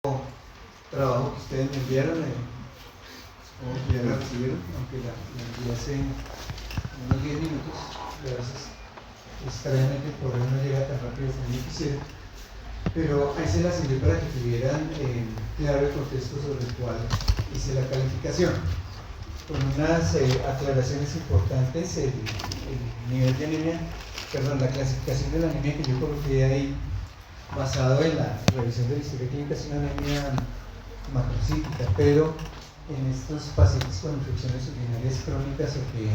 trabajo que ustedes me enviaron, supongo que ya lo recibieron, aunque la envié hace unos 10 minutos. Gracias. Extrañamente el correo no llega tan rápido como yo quisiera, pero ahí se las envié para que tuvieran claro el contexto sobre el cual hice la calificación, con unas aclaraciones importantes. El nivel de anemia, perdón, la clasificación de la anemia que yo coloqué ahí, basado en la revisión de la historia clínica, es una anemia macrocítica, pero en estos pacientes con infecciones urinarias crónicas o que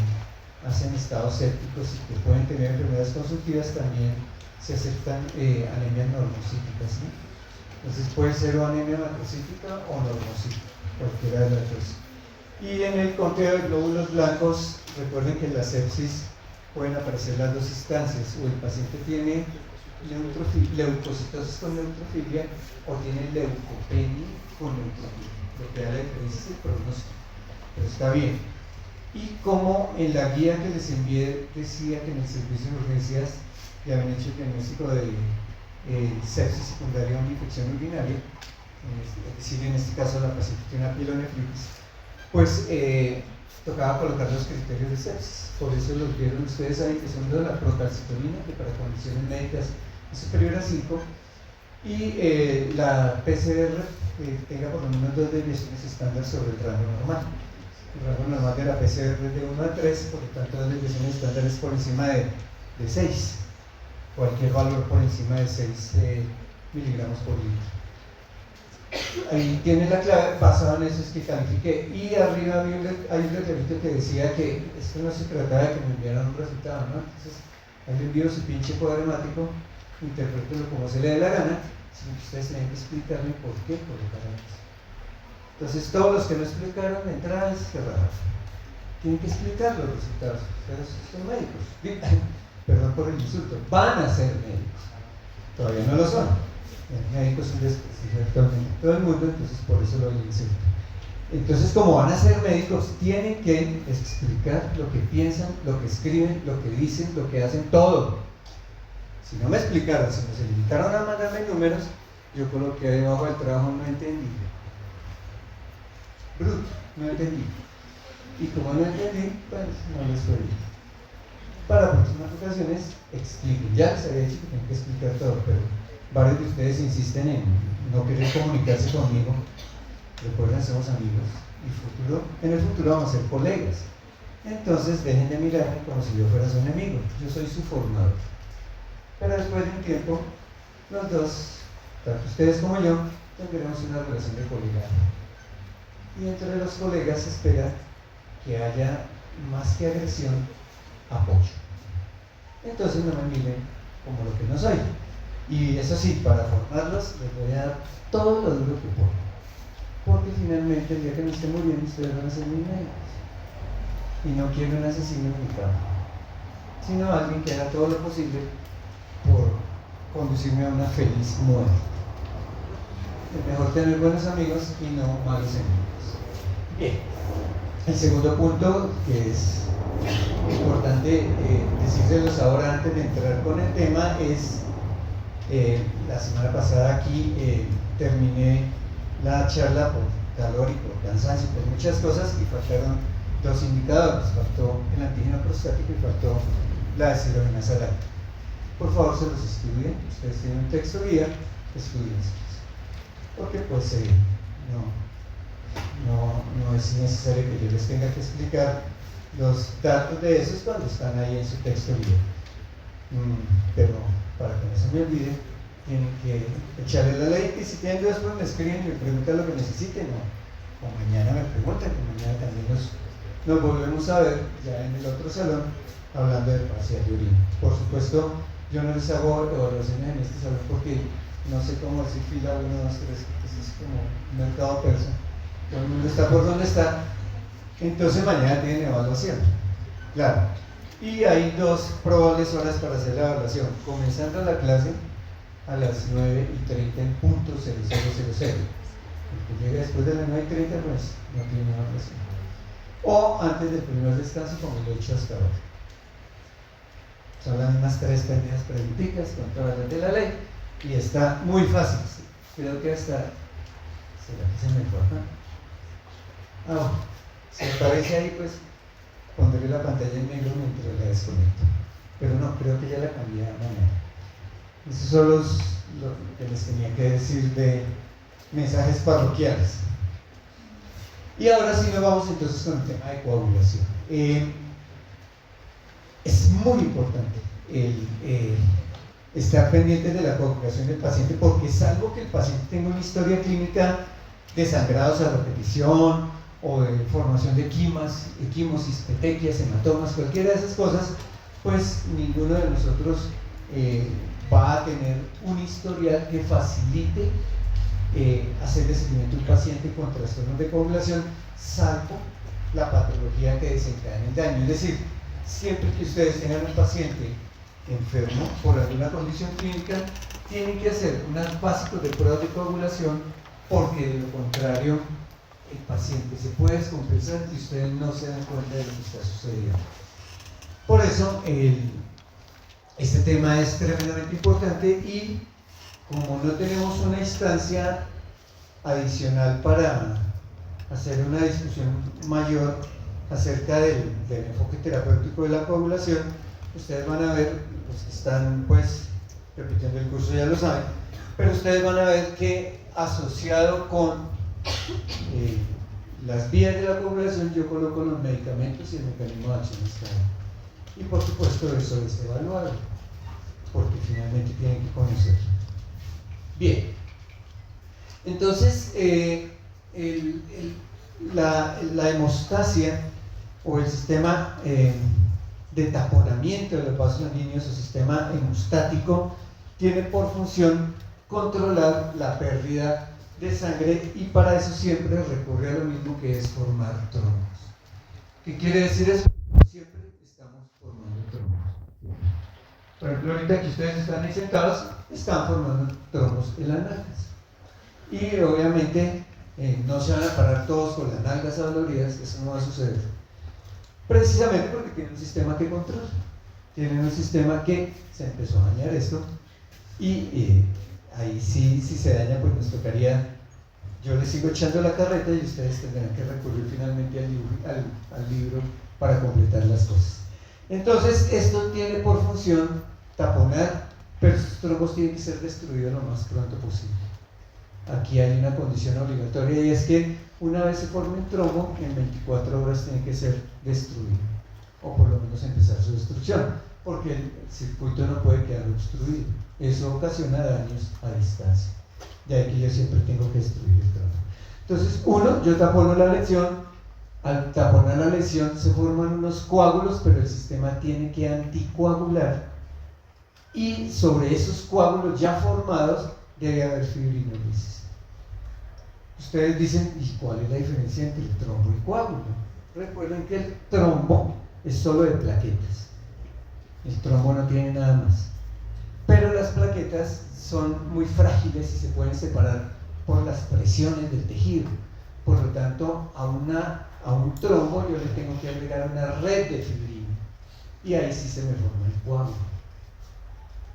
hacen estados sépticos y que pueden tener enfermedades consultivas, también se aceptan anemias normocíticas, ¿sí? Entonces puede ser o anemia macrocítica o normocítica, cualquiera de las dos. Y en el conteo de glóbulos blancos, recuerden que en la sepsis pueden aparecer las dos instancias: o el paciente tiene leucocitosis con neutrofilia o tiene leucopenia con neutrofilia, lo que da la diferencia es el pronóstico, pero está bien. Y como en la guía que les envié decía que en el servicio de urgencias ya habían hecho el diagnóstico de sepsis secundaria a una infección urinaria, es decir, en este caso la paciente tiene una pielonefritis, pues tocaba colocar los criterios de sepsis. Por eso los vieron, ustedes saben que son de la procalcitonina, que para condiciones médicas es superior a 5, y la PCR tenga por lo menos 2 desviaciones estándar sobre el rango normal. El rango normal de la PCR es de 1 a 3, por lo tanto las desviaciones estándares por encima de 6. Cualquier valor por encima de 6 miligramos por litro. Ahí tiene la clave, basado en eso es que califiqué. Y arriba hay un letrerito que decía que esto no se trataba de que me enviaran un resultado, ¿no? Entonces, ahí le envío su pinche cuadrático, interprételo como se le dé la gana, sino que ustedes tienen que explicarme por qué colocaron eso. Entonces, todos los que no explicaron de entrada es cerrada. Tienen que explicar los resultados. Ustedes son médicos. Perdón por el insulto. Van a ser médicos. Todavía no lo son. El médico es un desprestigio actualmente en todo el mundo, entonces por eso lo insulto. Entonces, como van a ser médicos, tienen que explicar lo que piensan, lo que escriben, lo que dicen, lo que hacen, todo. Si no me explicaron, si no se limitaron a mandarme números, yo coloqué debajo del trabajo no entendí. Bruto, no entendí. Y como no entendí, pues no les fue bien. Para próximas ocasiones, expliquen. Ya les había dicho que tienen que explicar todo, pero varios de ustedes insisten en no querer comunicarse conmigo. Recuerden, somos amigos y en el futuro vamos a ser colegas. Entonces dejen de mirarme como si yo fuera su enemigo. Yo soy su formador. Pero después de un tiempo, los dos, tanto ustedes como yo, tendremos una relación de colegaje. Y entre los colegas se espera que haya, más que agresión, apoyo. Entonces no me miren como lo que no soy. Y eso sí, para formarlos les voy a dar todo lo duro que puedo, porque finalmente el día que me esté muriendo ustedes van a ser mis médicos, y no quiero un asesino en mi cama, sino alguien que haga todo lo posible por conducirme a una feliz muerte. Es mejor tener buenos amigos y no malos enemigos. Bien, el segundo punto, que es importante decírselos ahora antes de entrar con el tema, es la semana pasada aquí terminé la charla por calor y por cansancio y por muchas cosas, y faltaron 2 indicadores: faltó el antígeno prostático y faltó la deshidrogenasa láctea. Por favor, se los estudien. Ustedes tienen un texto guía, estudienselos, porque pues no es necesario que yo les tenga que explicar los datos de esos cuando están ahí en su texto guía. Pero para que no se me olvide, tienen que echarle la ley, y si tienen dudas pues me escriben y me preguntan lo que necesiten, o mañana me preguntan, que mañana también nos volvemos a ver ya en el otro salón hablando de parcial de orina. Por supuesto, yo no les hago evaluaciones en este salón porque no sé cómo decir fila 1, 2, 3, eso es como un mercado persa, todo el mundo está por donde está, entonces mañana tienen evaluación, claro. Y hay 2 probables horas para hacer la evaluación, comenzando la clase a las 9:30 en punto 0000. El que llegue después de las 9:30 pues no tiene evaluación. O antes del primer descanso, como lo he hecho hasta ahora. Son las mismas 3 pendejas preguntitas con todas las de la ley, y está muy fácil. Creo que hasta ¿Será que se me fue acá? Ah, bueno, si aparece ahí, pues pondré la pantalla en negro mientras la desconecto. Pero no, creo que ya la cambié de manera. Esos son lo que les tenía que decir de mensajes parroquiales. Y ahora sí nos vamos entonces con el tema de coagulación. Es muy importante estar pendiente de la coagulación del paciente, porque salvo que el paciente tenga una historia clínica de sangrados a repetición o de formación de equimosis, petequias, hematomas, cualquiera de esas cosas, pues ninguno de nosotros va a tener un historial que facilite hacer el seguimiento de un paciente con trastornos de coagulación, salvo la patología que desencadena el daño. Es decir, siempre que ustedes tengan un paciente enfermo por alguna condición clínica, tienen que hacer unos básicos de pruebas de coagulación, porque de lo contrario el paciente se puede descompensar y ustedes no se dan cuenta de lo que está sucediendo. Por eso este tema es tremendamente importante, y como no tenemos una instancia adicional para hacer una discusión mayor acerca del enfoque terapéutico de la coagulación, ustedes van a ver, los que están pues repitiendo el curso ya lo saben, pero ustedes van a ver que asociado con las vías de la coagulación yo coloco los medicamentos y el mecanismo de acción está ahí. Y por supuesto eso es evaluado, porque finalmente tienen que conocerlo. Bien, entonces la hemostasia o el sistema de taponamiento de los vasos sanguíneos o sistema hemostático tiene por función controlar la pérdida de sangre, y para eso siempre recurre a lo mismo, que es formar trombos. ¿Qué quiere decir eso? Siempre estamos formando trombos. Por ejemplo, ahorita que ustedes están ahí sentados, están formando trombos en las nalgas. Y obviamente no se van a parar todos con las nalgas adoloridas, eso no va a suceder. Precisamente porque tienen un sistema que controla. Tienen un sistema que se empezó a dañar esto, y ahí sí, si se daña, pues nos tocaría, yo les sigo echando la carreta y ustedes tendrán que recurrir finalmente al libro para completar las cosas. Entonces, esto tiene por función taponar, pero sus trombos tienen que ser destruidos lo más pronto posible. Aquí hay una condición obligatoria, y es que una vez se forme un trombo, en 24 horas tiene que ser destruido, o por lo menos empezar su destrucción, porque el circuito no puede quedar obstruido. Eso ocasiona daños a distancia. De ahí que yo siempre tengo que destruir el trombo. Entonces, yo tapono la lesión. Al taponar la lesión se forman unos coágulos, pero el sistema tiene que anticoagular, y sobre esos coágulos ya formados debe haber fibrinolisis. Ustedes dicen, ¿y cuál es la diferencia entre el trombo y coágulo? Recuerden que el trombo es solo de plaquetas. El trombo no tiene nada más. Pero las plaquetas son muy frágiles y se pueden separar por las presiones del tejido. Por lo tanto, a un trombo yo le tengo que agregar una red de fibrina, y ahí sí se me forma el coágulo.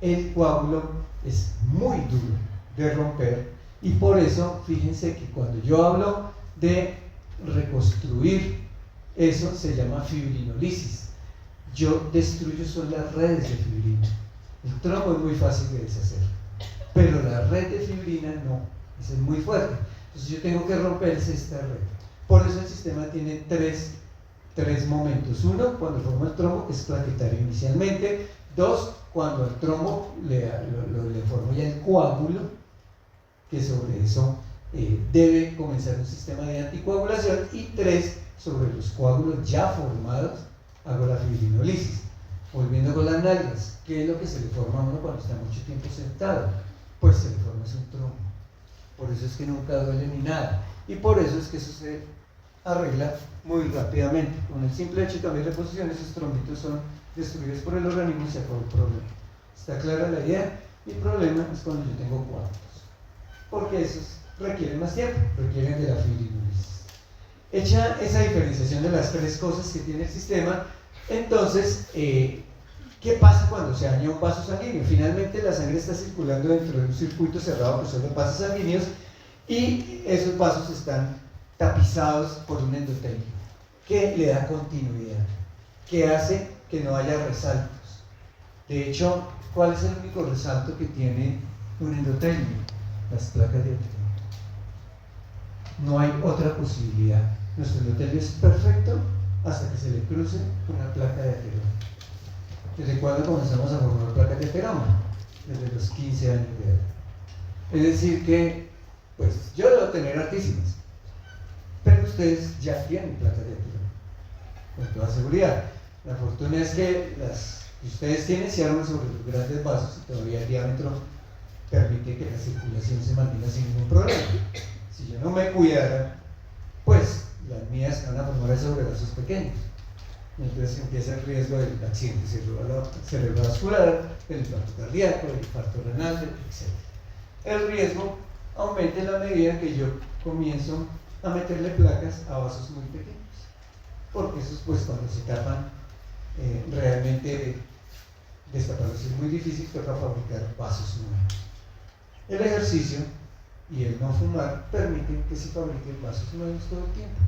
El coágulo es muy duro de romper, y por eso fíjense que cuando yo hablo de reconstruir, eso se llama fibrinolisis. Yo destruyo son las redes de fibrina. El trombo es muy fácil de deshacer, pero la red de fibrina no, esa es muy fuerte. Entonces yo tengo que romperse esta red. Por eso el sistema tiene tres momentos. Uno, cuando forma el trombo, que es plaquetario inicialmente. Dos, cuando al trombo le formo ya el coágulo, que sobre eso debe comenzar un sistema de anticoagulación. Y tres, sobre los coágulos ya formados hago la fibrinolisis. Volviendo con las nalgas, ¿qué es lo que se le forma a uno cuando está mucho tiempo sentado? Pues se le forma un trombo. Por eso es que nunca duele ni nada, y por eso es que eso se arregla muy rápidamente. Con el simple hecho de cambiar de posición, esos trombitos son destruidos por el organismo y se acabó el problema. ¿Está clara la idea? Mi problema es cuando yo tengo coágulos, porque esos requieren más tiempo, requieren de la fibrinolisis. Hecha esa diferenciación de las tres cosas que tiene el sistema, entonces, ¿qué pasa cuando se daña un vaso sanguíneo? Finalmente la sangre está circulando dentro de un circuito cerrado que son los vasos sanguíneos, Y esos vasos están tapizados por un endotelio que le da continuidad, que hace que no haya resaltos. De hecho, ¿cuál es el único resalto que tiene un endotelio? Las placas de ateroma. No hay otra posibilidad. Nuestro endotelio es perfecto hasta que se le cruce una placa de ateroma. ¿Desde cuándo comenzamos a formar placas de ateroma? Desde los 15 años de edad. Es decir que, pues, yo debo tener altísimas, pero ustedes ya tienen placas de ateroma, con toda seguridad. La fortuna es que las que ustedes tienen se arman sobre los grandes vasos y todavía el diámetro permite que la circulación se mantenga sin ningún problema. Si yo no me cuidara, pues las mías van a formar sobre vasos pequeños. Entonces empieza el riesgo del accidente cerebrovascular, del infarto cardíaco, del infarto renal, etc. El riesgo aumenta en la medida que yo comienzo a meterle placas a vasos muy pequeños, porque esos, pues, cuando se tapan, realmente destaparlos es muy difícil, toca fabricar vasos nuevos. El ejercicio y el no fumar permiten que se fabriquen vasos nuevos todo el tiempo,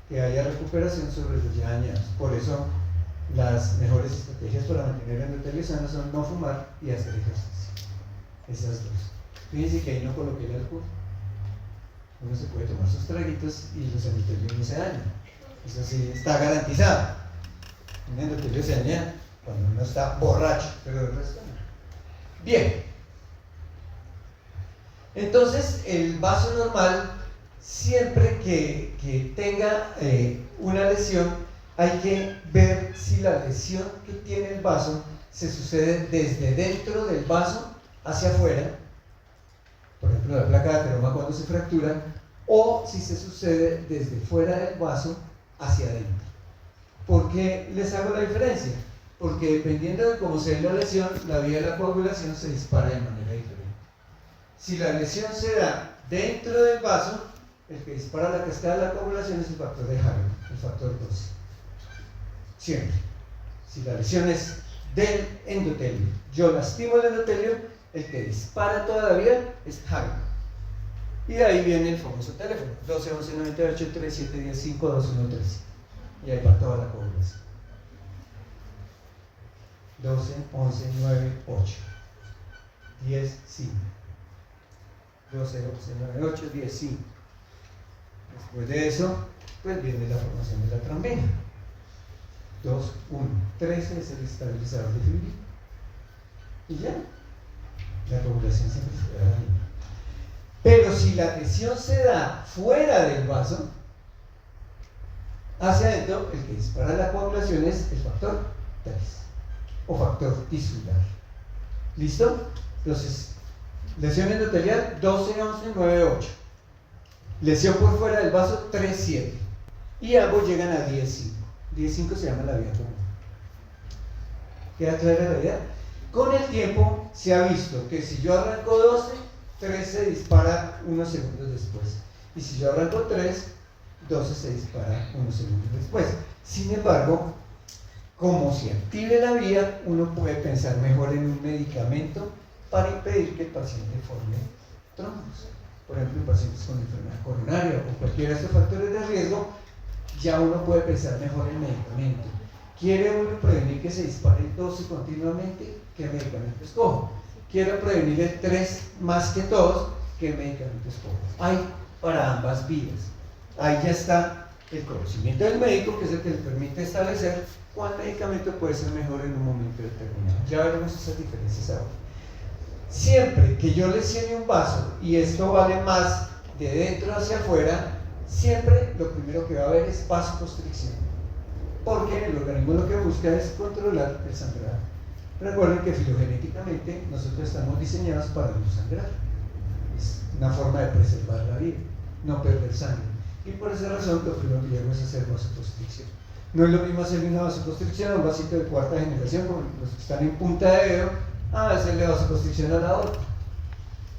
que haya recuperación sobre los ya dañados. Por eso las mejores estrategias para mantener el endotelio sano son no fumar y hacer ejercicio. Esas dos. Fíjense que ahí no coloqué el alcohol. Uno se puede tomar sus traguitos y los endotelios no se dañan. Eso sí está garantizado. Un endotelio se daña cuando uno está borracho, pero el resto no. Bien. Entonces, el vaso normal, siempre que tenga una lesión, hay que ver si la lesión que tiene el vaso se sucede desde dentro del vaso hacia afuera, por ejemplo la placa de ateroma cuando se fractura, o si se sucede desde fuera del vaso hacia adentro. ¿Por qué les hago la diferencia? Porque dependiendo de cómo sea la lesión, la vía de la coagulación se dispara de manera diferente. Si la lesión se da dentro del vaso, el que dispara la cascada de la coagulación es el factor de Hagen, el factor 12. Siempre. Si la lesión es del endotelio, yo lastimo el endotelio, el que dispara toda la vía es Hagen. Y de ahí viene el famoso teléfono, 12 11 98 37 10 5 2 1 13. Y ahí va toda la coagulación. 12 11 9 8 10 5. 12 11 9 8 10 5. Después de eso, pues viene la formación de la trombina. 2 1 13 es el estabilizador de fibrina. Y ya, la coagulación siempre se da ahí. Pero si la lesión se da fuera del vaso, hacia adentro, el que dispara la coagulación es el factor 3 o factor tisular. ¿Listo? Entonces, lesión endotelial 12 11 9 8. Lesión por fuera del vaso 3 7. Y ambos llegan a 10 5. 10 5 se llama la vía común. ¿Queda clara la idea? Con el tiempo se ha visto que si yo arranco 12, 3 se dispara unos segundos después. Y si yo arranco 3, 12 se dispara unos segundos después. Sin embargo, como se active la vía, uno puede pensar mejor en un medicamento para impedir que el paciente forme trombos. Por ejemplo, en pacientes con enfermedad coronaria o cualquiera de estos factores de riesgo, ya uno puede pensar mejor en medicamento. ¿Quiere uno prevenir que se dispare el 12 continuamente? ¿Qué medicamento escojo? Quiero prevenir el 3 más que todos, ¿qué medicamento escojo? Hay para ambas vías. Ahí ya está el conocimiento del médico, que es el que le permite establecer cuál medicamento puede ser mejor en un momento determinado. Ya veremos esas diferencias ahora. Siempre que yo lesione un vaso y esto vale más de dentro hacia afuera, siempre lo primero que va a haber es vasoconstricción, porque el organismo lo que busca es controlar el sangrado. Recuerden que filogenéticamente nosotros estamos diseñados para no sangrar. Es una forma de preservar la vida, no perder sangre. Y por esa razón lo primero que hago es hacer vasoconstricción. No es lo mismo hacer una vasoconstricción a un vasito de cuarta generación, como los que están en punta de dedo, a hacerle vasoconstricción a la aorta.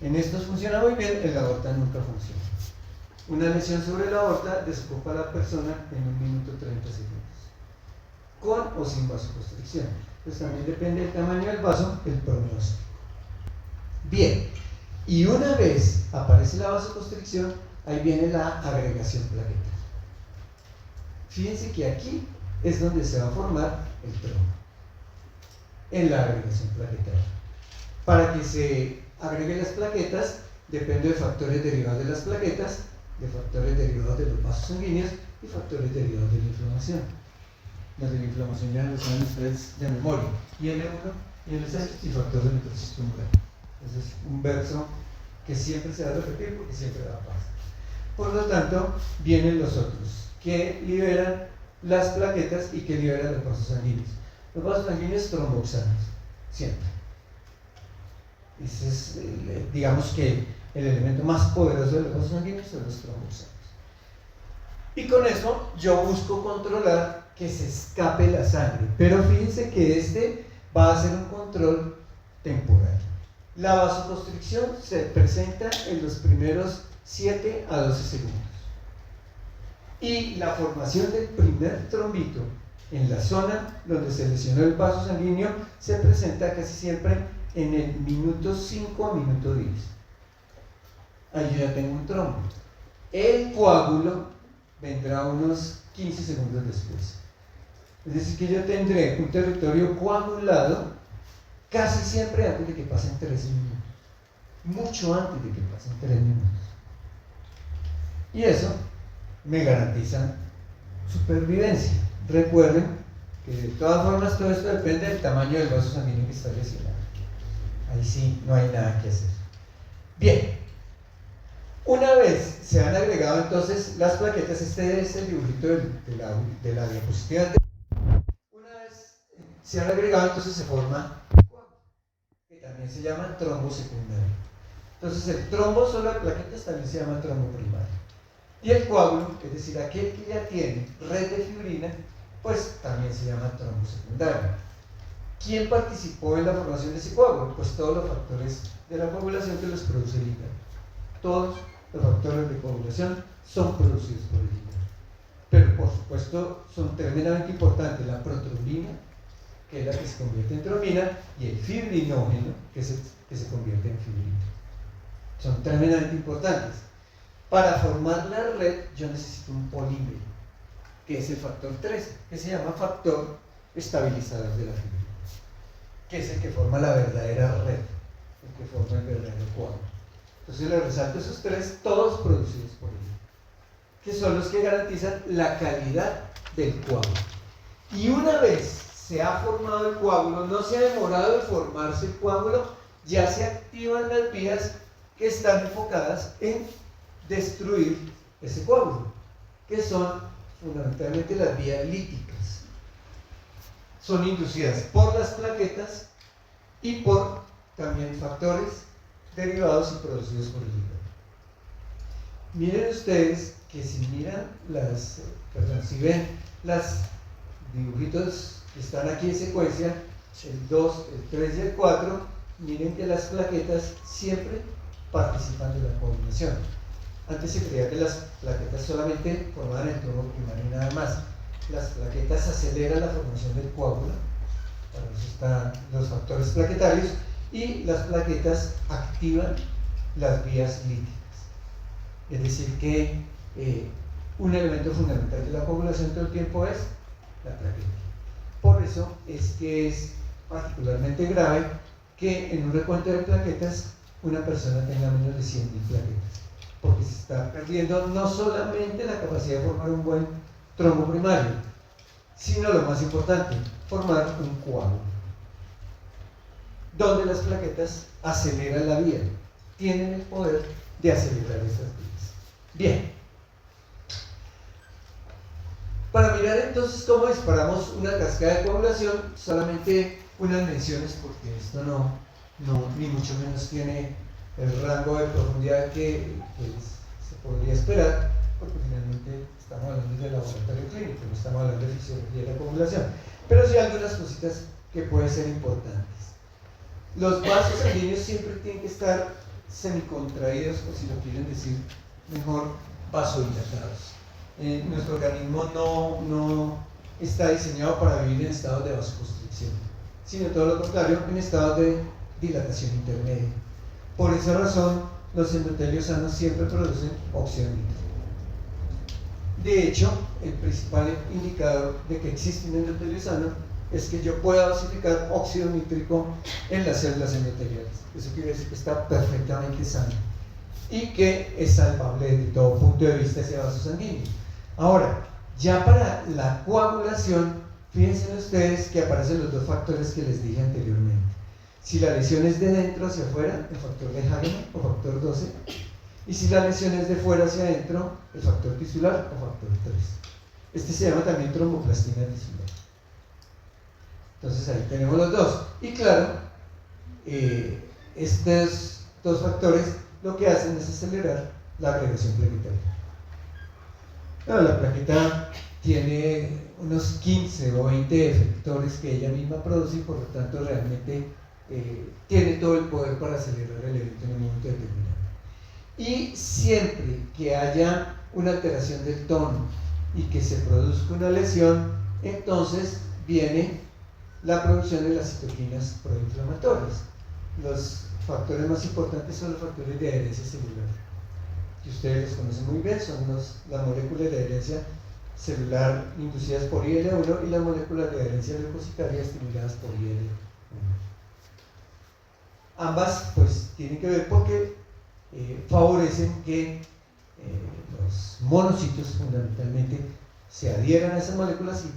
En estos funciona muy bien, en la aorta nunca funciona. Una lesión sobre la aorta desocupa a la persona en 1 minuto 30 segundos, con o sin vasoconstricción. Pues también depende del tamaño del vaso, el pronóstico. Bien, Y una vez aparece la vasoconstricción, ahí viene la agregación plaquetaria. Fíjense que aquí es donde se va a formar el trombo, en la agregación plaquetaria. Para que se agreguen las plaquetas, depende de factores derivados de las plaquetas, de factores derivados de los vasos sanguíneos y factores derivados de la inflamación. Los de la inflamación ya lo saben ustedes de memoria. IL-1, IL-6 y factor de necrosis tumoral. Ese es un verso que siempre se va a repetir porque siempre va a pasar. Por lo tanto, vienen los otros, que liberan las plaquetas y que liberan los vasos sanguíneos. Los vasos sanguíneos tromboxanos, siempre. Ese es, digamos que el elemento más poderoso de los vasos sanguíneos son los tromboxanos. Y con eso yo busco controlar que se escape la sangre. Pero fíjense que este va a ser un control temporal. La vasoconstricción se presenta en los primeros 7 a 12 segundos. Y la formación del primer trombito en la zona donde se lesionó el vaso sanguíneo se presenta casi siempre en el minuto 5 a minuto 10. Ahí yo ya tengo un trombo. El coágulo vendrá unos 15 segundos después. Es decir, que yo tendré un territorio coagulado casi siempre antes de que pasen 3 minutos. Mucho antes de que pasen 3 minutos. Y eso me garantiza supervivencia. Recuerden que de todas formas todo esto depende del tamaño del vaso sanguíneo que está lesionado. Ahí sí no hay nada que hacer. Bien, una vez se han agregado entonces las plaquetas, este es el dibujito de la diapositiva anterior. Una vez se han agregado, entonces se forma que también se llama trombo secundario. Entonces el trombo solo de plaquetas también se llama trombo primario. Y el coágulo, es decir, aquel que ya tiene red de fibrina, pues también se llama trombo secundario. ¿Quién participó en la formación de ese coágulo? Pues todos los factores de la coagulación que los produce el hígado. Todos los factores de coagulación son producidos por el hígado. Pero por supuesto son tremendamente importantes la protrombina, que es la que se convierte en trombina, y el fibrinógeno, que se convierte en fibrina. Son tremendamente importantes. Para formar la red yo necesito un polímero, que es el factor 13, que se llama factor estabilizador de la fibrina, que es el que forma la verdadera red, el que forma el verdadero coágulo. Entonces les resalto esos tres, todos producidos por él, que son los que garantizan la calidad del coágulo. Y una vez se ha formado el coágulo, no se ha demorado en formarse el coágulo, ya se activan las vías que están enfocadas en destruir ese coágulo, que son fundamentalmente las vías líticas. Son inducidas por las plaquetas y por también factores derivados y producidos por el hígado. Miren ustedes que si ven las dibujitos que están aquí en secuencia, el 2, el 3 y el 4, miren que las plaquetas siempre participan de la coagulación. Antes se creía que las plaquetas solamente formaban el trombo primario y nada más. Las plaquetas aceleran la formación del coágulo, para eso están los factores plaquetarios, y las plaquetas activan las vías líticas. Es decir que un elemento fundamental de la coagulación todo el tiempo es la plaqueta. Por eso es que es particularmente grave que en un recuento de plaquetas una persona tenga menos de 100.000 plaquetas, porque se está perdiendo no solamente la capacidad de formar un buen trombo primario, sino lo más importante, formar un coágulo, donde las plaquetas aceleran la vía, tienen el poder de acelerar esas vías. Bien, para mirar entonces cómo disparamos una cascada de coagulación, solamente unas menciones, porque esto no ni mucho menos tiene el rango de profundidad que se podría esperar, porque finalmente estamos hablando de laboratorio clínico, no estamos hablando de fisiología de la coagulación, pero sí algunas cositas que pueden ser importantes. Los vasos sanguíneos siempre tienen que estar semicontraídos, o si lo quieren decir mejor, vasodilatados. Nuestro organismo no está diseñado para vivir en estados de vasoconstricción, sino todo lo contrario, en estados de dilatación intermedia. Por esa razón, los endotelios sanos siempre producen óxido nítrico. De hecho, el principal indicador de que existe un endotelio sano es que yo pueda dosificar óxido nítrico en las células endoteliales. Eso quiere decir que está perfectamente sano y que es salvable desde todo punto de vista ese vaso sanguíneo. Ahora, ya para la coagulación, fíjense ustedes que aparecen los dos factores que les dije anteriormente. Si la lesión es de dentro hacia afuera, el factor de Hageman o factor 12, y si la lesión es de fuera hacia adentro, el factor tisular o factor 3. Este se llama también tromboplastina tisular. Entonces ahí tenemos los dos. Y claro, estos dos factores lo que hacen es acelerar la agregación plaquetaria. Bueno, la plaqueta tiene unos 15 o 20 efectores que ella misma produce y por lo tanto realmente tiene todo el poder para acelerar el evento en un momento determinado. Y siempre que haya una alteración del tono y que se produzca una lesión, entonces viene la producción de las citoquinas proinflamatorias. Los factores más importantes son los factores de adherencia celular, que ustedes los conocen muy bien, son las moléculas de adherencia celular inducidas por IL-1 y las moléculas de adherencia leucocitaria estimuladas por IL-1. Ambas pues tienen que ver porque favorecen que los monocitos fundamentalmente se adhieran a esas moléculas y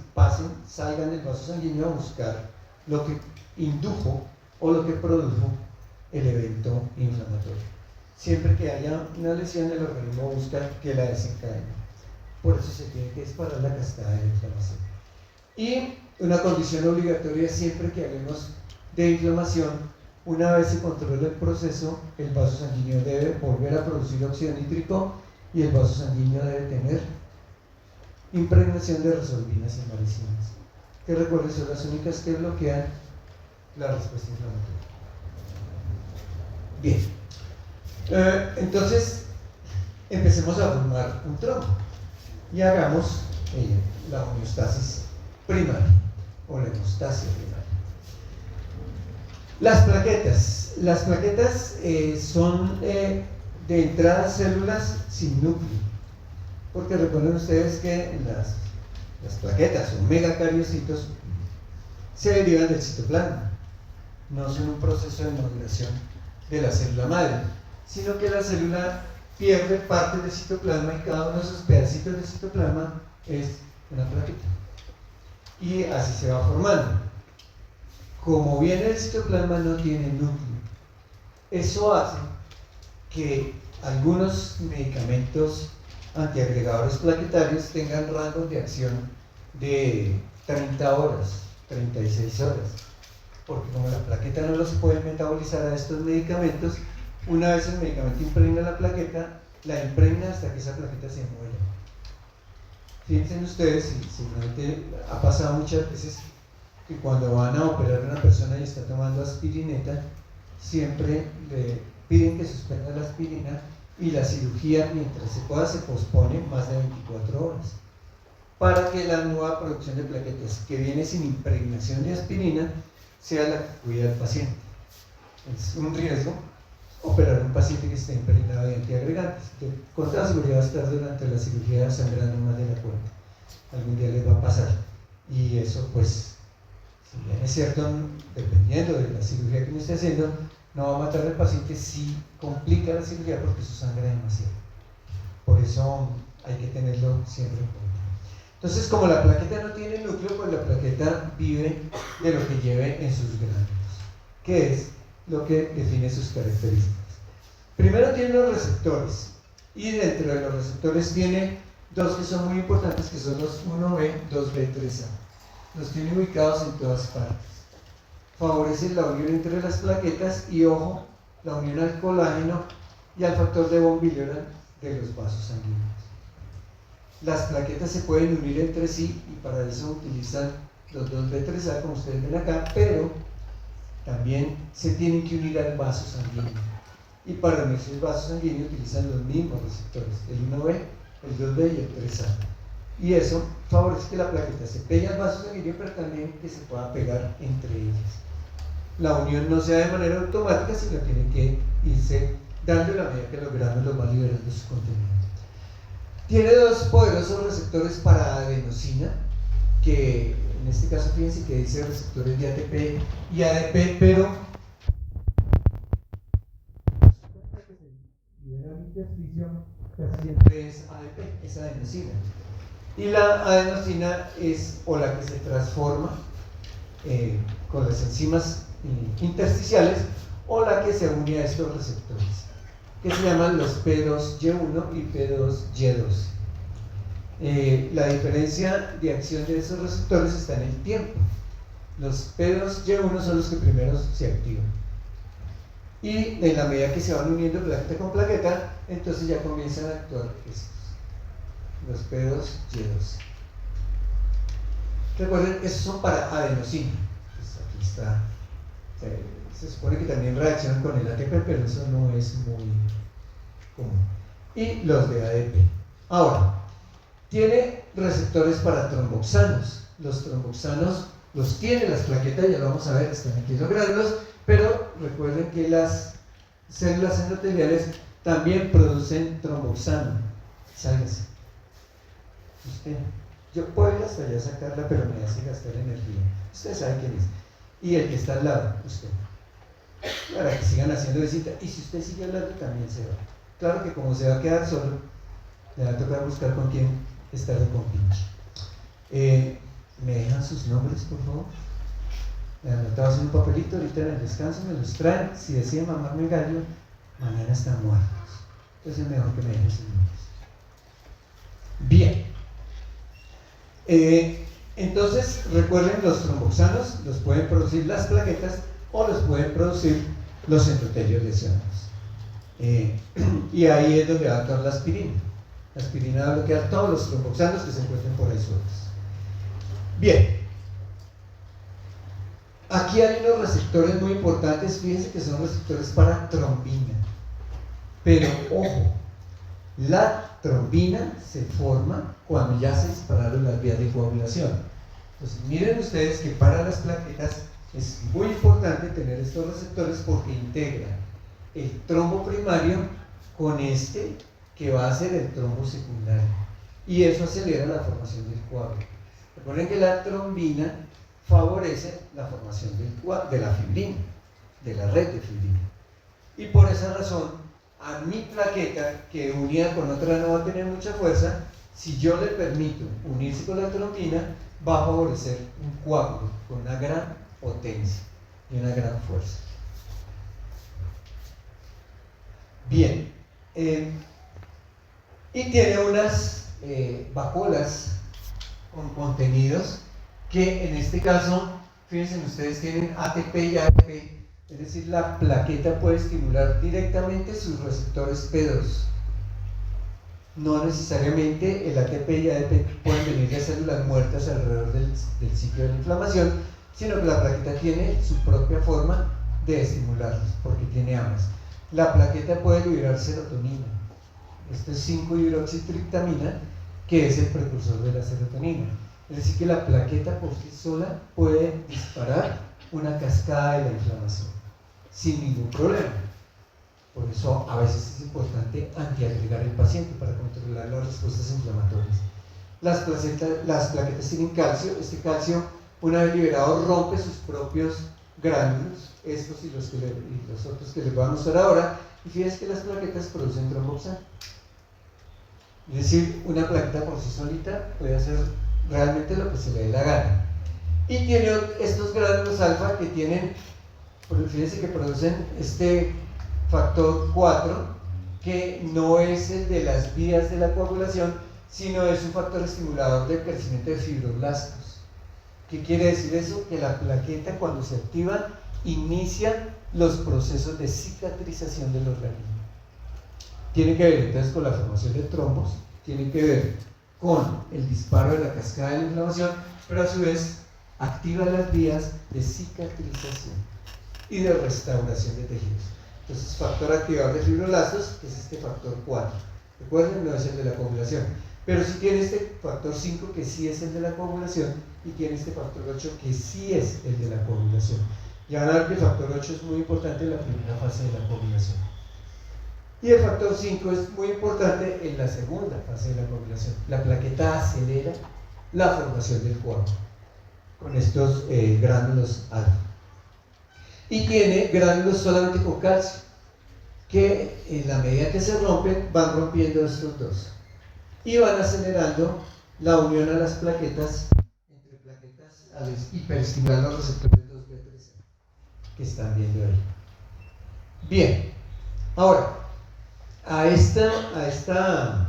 salgan del vaso sanguíneo a buscar lo que indujo o lo que produjo el evento inflamatorio. Siempre que haya una lesión, el organismo busca que la desencadene. Por eso se tiene que disparar la cascada de la inflamación. Y una condición obligatoria siempre que hablemos de inflamación, una vez se controla el proceso, el vaso sanguíneo debe volver a producir óxido nítrico y el vaso sanguíneo debe tener impregnación de resorbinas y varicinas, que recuerden son las únicas que bloquean la respuesta inflamatoria. Bien, entonces empecemos a formar un trombo y hagamos la homeostasis primaria o la hemostasia primaria. Las plaquetas son de entrada células sin núcleo, porque recuerden ustedes que las plaquetas o megacariocitos se derivan del citoplasma, no son un proceso de maduración de la célula madre, sino que la célula pierde parte del citoplasma y cada uno de esos pedacitos de citoplasma es una plaqueta y así se va formando. Como viene el citoplasma no tiene núcleo, eso hace que algunos medicamentos antiagregadores plaquetarios tengan rangos de acción de 30 horas, 36 horas, porque como la plaqueta no los puede metabolizar a estos medicamentos, una vez el medicamento impregna la plaqueta, la impregna hasta que esa plaqueta se muera. Fíjense ustedes, y seguramente ha pasado muchas veces, que cuando van a operar a una persona y está tomando aspirineta, siempre le piden que suspenda la aspirina y la cirugía, mientras se pueda, se pospone más de 24 horas para que la nueva producción de plaquetas que viene sin impregnación de aspirina sea la que cuida al paciente. Es un riesgo operar a un paciente que esté impregnado de antiagregantes, que con toda seguridad va a estar durante la cirugía sangrando más de la cuenta. Algún día les va a pasar y eso pues, si bien es cierto, dependiendo de la cirugía que uno esté haciendo, no va a matar al paciente si complica la cirugía porque eso sangra demasiado. Por eso hay que tenerlo siempre en cuenta. Entonces, como la plaqueta no tiene núcleo, pues la plaqueta vive de lo que lleve en sus gránulos, que es lo que define sus características. Primero tiene los receptores, y dentro de los receptores tiene dos que son muy importantes, que son los 1B, 2B, 3A. Los tiene ubicados en todas partes. Favorecen la unión entre las plaquetas y, ojo, la unión al colágeno y al factor de von Willebrand de los vasos sanguíneos. Las plaquetas se pueden unir entre sí y para eso utilizan los 2B3A, como ustedes ven acá, pero también se tienen que unir al vaso sanguíneo. Y para unirse al vaso sanguíneo utilizan los mismos receptores, el 1B, el 2B y el 3A. Y eso favorece que la plaqueta se pegue al vaso sanguíneo, pero también que se pueda pegar entre ellas. la unión no sea de manera automática, sino tiene que irse dando a la medida que los granos los van liberando su contenido. Tiene dos poderosos receptores para adenosina, que en este caso fíjense que dice receptores de ATP y ADP, pero casi siempre es ADP, es adenosina. Y la adenosina es o la que se transforma con las enzimas intersticiales o la que se une a estos receptores, que se llaman los P2Y1 y P2Y2. La diferencia de acción de esos receptores está en el tiempo. Los P2Y1 son los que primero se activan. Y en la medida que se van uniendo plaqueta con plaqueta, entonces ya comienzan a actuar estos, los P2Y2. Recuerden, esos son para adenosina. Pues aquí está. Se supone que también reaccionan con el ATP, pero eso no es muy común. Y los de ADP. Ahora, tiene receptores para tromboxanos. Los tromboxanos los tienen las plaquetas, ya lo vamos a ver, están aquí los gránulos, pero recuerden que las células endoteliales también producen tromboxano. Sálgase. Usted, yo puedo ir hasta allá a sacarla, pero me hace gastar energía. Usted sabe quién es. Y el que está al lado, usted. Para que sigan haciendo visita. Y si usted sigue hablando, también se va. Claro que como se va a quedar solo, le va a tocar buscar con quién estar de compinche. ¿Me dejan sus nombres, por favor? Me han anotado en un papelito, ahorita en el descanso me los traen. Si deciden mamarme gallo, mañana están muertos. Entonces es mejor que me dejen sus nombres. Bien. Entonces, recuerden, los tromboxanos los pueden producir las plaquetas o los pueden producir los endotelios lesionados. Y ahí es donde va a actuar la aspirina. La aspirina va a bloquear todos los tromboxanos que se encuentren por ahí sueltos. Bien. Aquí hay unos receptores muy importantes, fíjense que son receptores para trombina. Pero, ojo, la trombina se forma cuando ya se dispararon las vías de coagulación. Entonces, miren ustedes que para las plaquetas es muy importante tener estos receptores porque integran el trombo primario con este que va a ser el trombo secundario. Y eso acelera la formación del coágulo. Recuerden que la trombina favorece la formación de la fibrina, de la red de fibrina. Y por esa razón, a mi plaqueta, que unida con otra no va a tener mucha fuerza, si yo le permito unirse con la trombina, va a favorecer un coágulo con una gran potencia y una gran fuerza. Bien, y tiene unas vacuolas con contenidos que en este caso, fíjense ustedes, tienen ATP y ADP, es decir, la plaqueta puede estimular directamente sus receptores P2. No necesariamente el ATP y ADP pueden venir de células muertas alrededor del ciclo de la inflamación, sino que la plaqueta tiene su propia forma de estimularlos, porque tiene ambas. La plaqueta puede liberar serotonina. Esto es 5-hidroxitriptamina, que es el precursor de la serotonina. Es decir, que la plaqueta por sí sola puede disparar una cascada de la inflamación sin ningún problema. Por eso a veces es importante antiagregar el paciente para controlar las respuestas inflamatorias. Las plaquetas tienen calcio. Este calcio, una vez liberado, rompe sus propios gránulos, estos y los otros que les voy a mostrar ahora, y fíjense que las plaquetas producen tromboxano. Es decir, una plaqueta por sí solita puede hacer realmente lo que se le dé la gana. Y tiene estos gránulos alfa que tienen, fíjense que producen este factor 4, que no es el de las vías de la coagulación, sino es un factor estimulador del crecimiento de fibroblastos. ¿Qué quiere decir eso? Que la plaqueta, cuando se activa, inicia los procesos de cicatrización del organismo. Tiene que ver entonces con la formación de trombos, tiene que ver con el disparo de la cascada de la inflamación, pero a su vez activa las vías de cicatrización y de restauración de tejidos. Entonces, factor activador de fibroblastos, que es este factor 4. Recuerden, no es el de la coagulación, pero sí tiene este factor 5, que sí es el de la coagulación, y tiene este factor 8, que sí es el de la coagulación. Ya van a ver que el factor 8 es muy importante en la primera fase de la coagulación. Y el factor 5 es muy importante en la segunda fase de la coagulación. La plaqueta acelera la formación del coágulo con estos gránulos alfa. Y tiene gránulos solamente con calcio, que en la medida que se rompen, van rompiendo estos dos. Y van acelerando la unión a las plaquetas, entre plaquetas, al hiperestimular los receptores 2B3 que están viendo ahí. Bien, ahora, a esta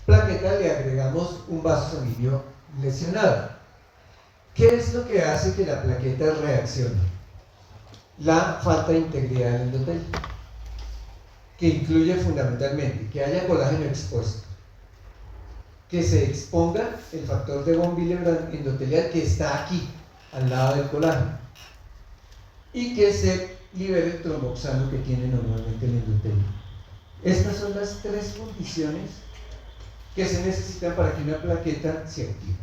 plaqueta le agregamos un vaso sanguíneo lesionado. ¿Qué es lo que hace que la plaqueta reaccione? La falta de integridad del endotelio, que incluye fundamentalmente que haya colágeno expuesto, que se exponga el factor de von Willebrand endotelial que está aquí, al lado del colágeno, y que se libere el tromboxano que tiene normalmente el endotelio. Estas son las tres condiciones que se necesitan para que una plaqueta se active.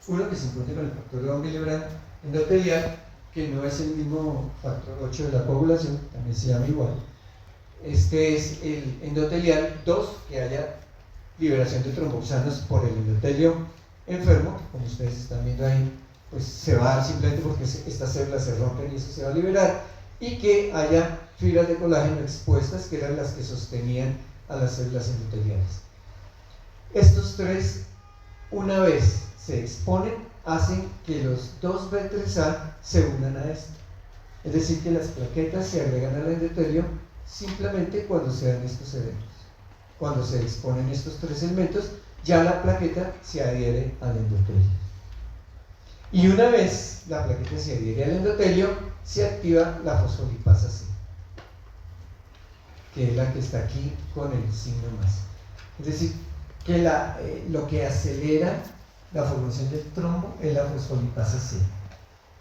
Uno, que se encuentre con el factor de von Willebrand endotelial, que no es el mismo factor 8 de la coagulación, también se llama igual. Este es el endotelial. Dos, que haya liberación de tromboxanos por el endotelio enfermo, como ustedes están viendo ahí, pues se va a dar simplemente porque estas células se rompen y eso se va a liberar, y que haya fibras de colágeno expuestas, que eran las que sostenían a las células endoteliales. Estos tres, una vez se exponen, hacen que los 2B3A se unan a esto. Es decir, que las plaquetas se agregan al endotelio simplemente cuando se dan estos eventos. Cuando se exponen estos tres elementos, ya la plaqueta se adhiere al endotelio. Y una vez la plaqueta se adhiere al endotelio, se activa la fosfolipasa C, que es la que está aquí con el signo más. Es decir, que lo que acelera la formación del trombo es la fosfolipasa C.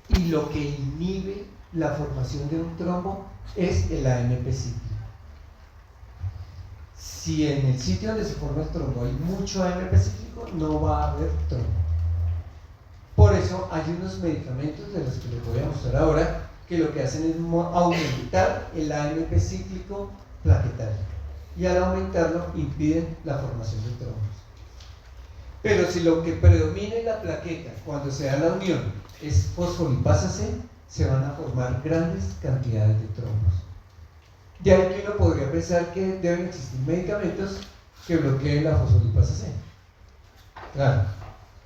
Y lo que inhibe la formación de un trombo es el AMP cíclico. Si en el sitio donde se forma el trombo hay mucho AMP cíclico, no va a haber trombo. Por eso hay unos medicamentos, de los que les voy a mostrar ahora, que lo que hacen es aumentar el AMP cíclico plaquetario. Y al aumentarlo impiden la formación de trombos. Pero si lo que predomina en la plaqueta cuando se da la unión es fosfolipasa C, se van a formar grandes cantidades de trombos. De ahí que uno podría pensar que deben existir medicamentos que bloqueen la fosfolipasa C. Claro.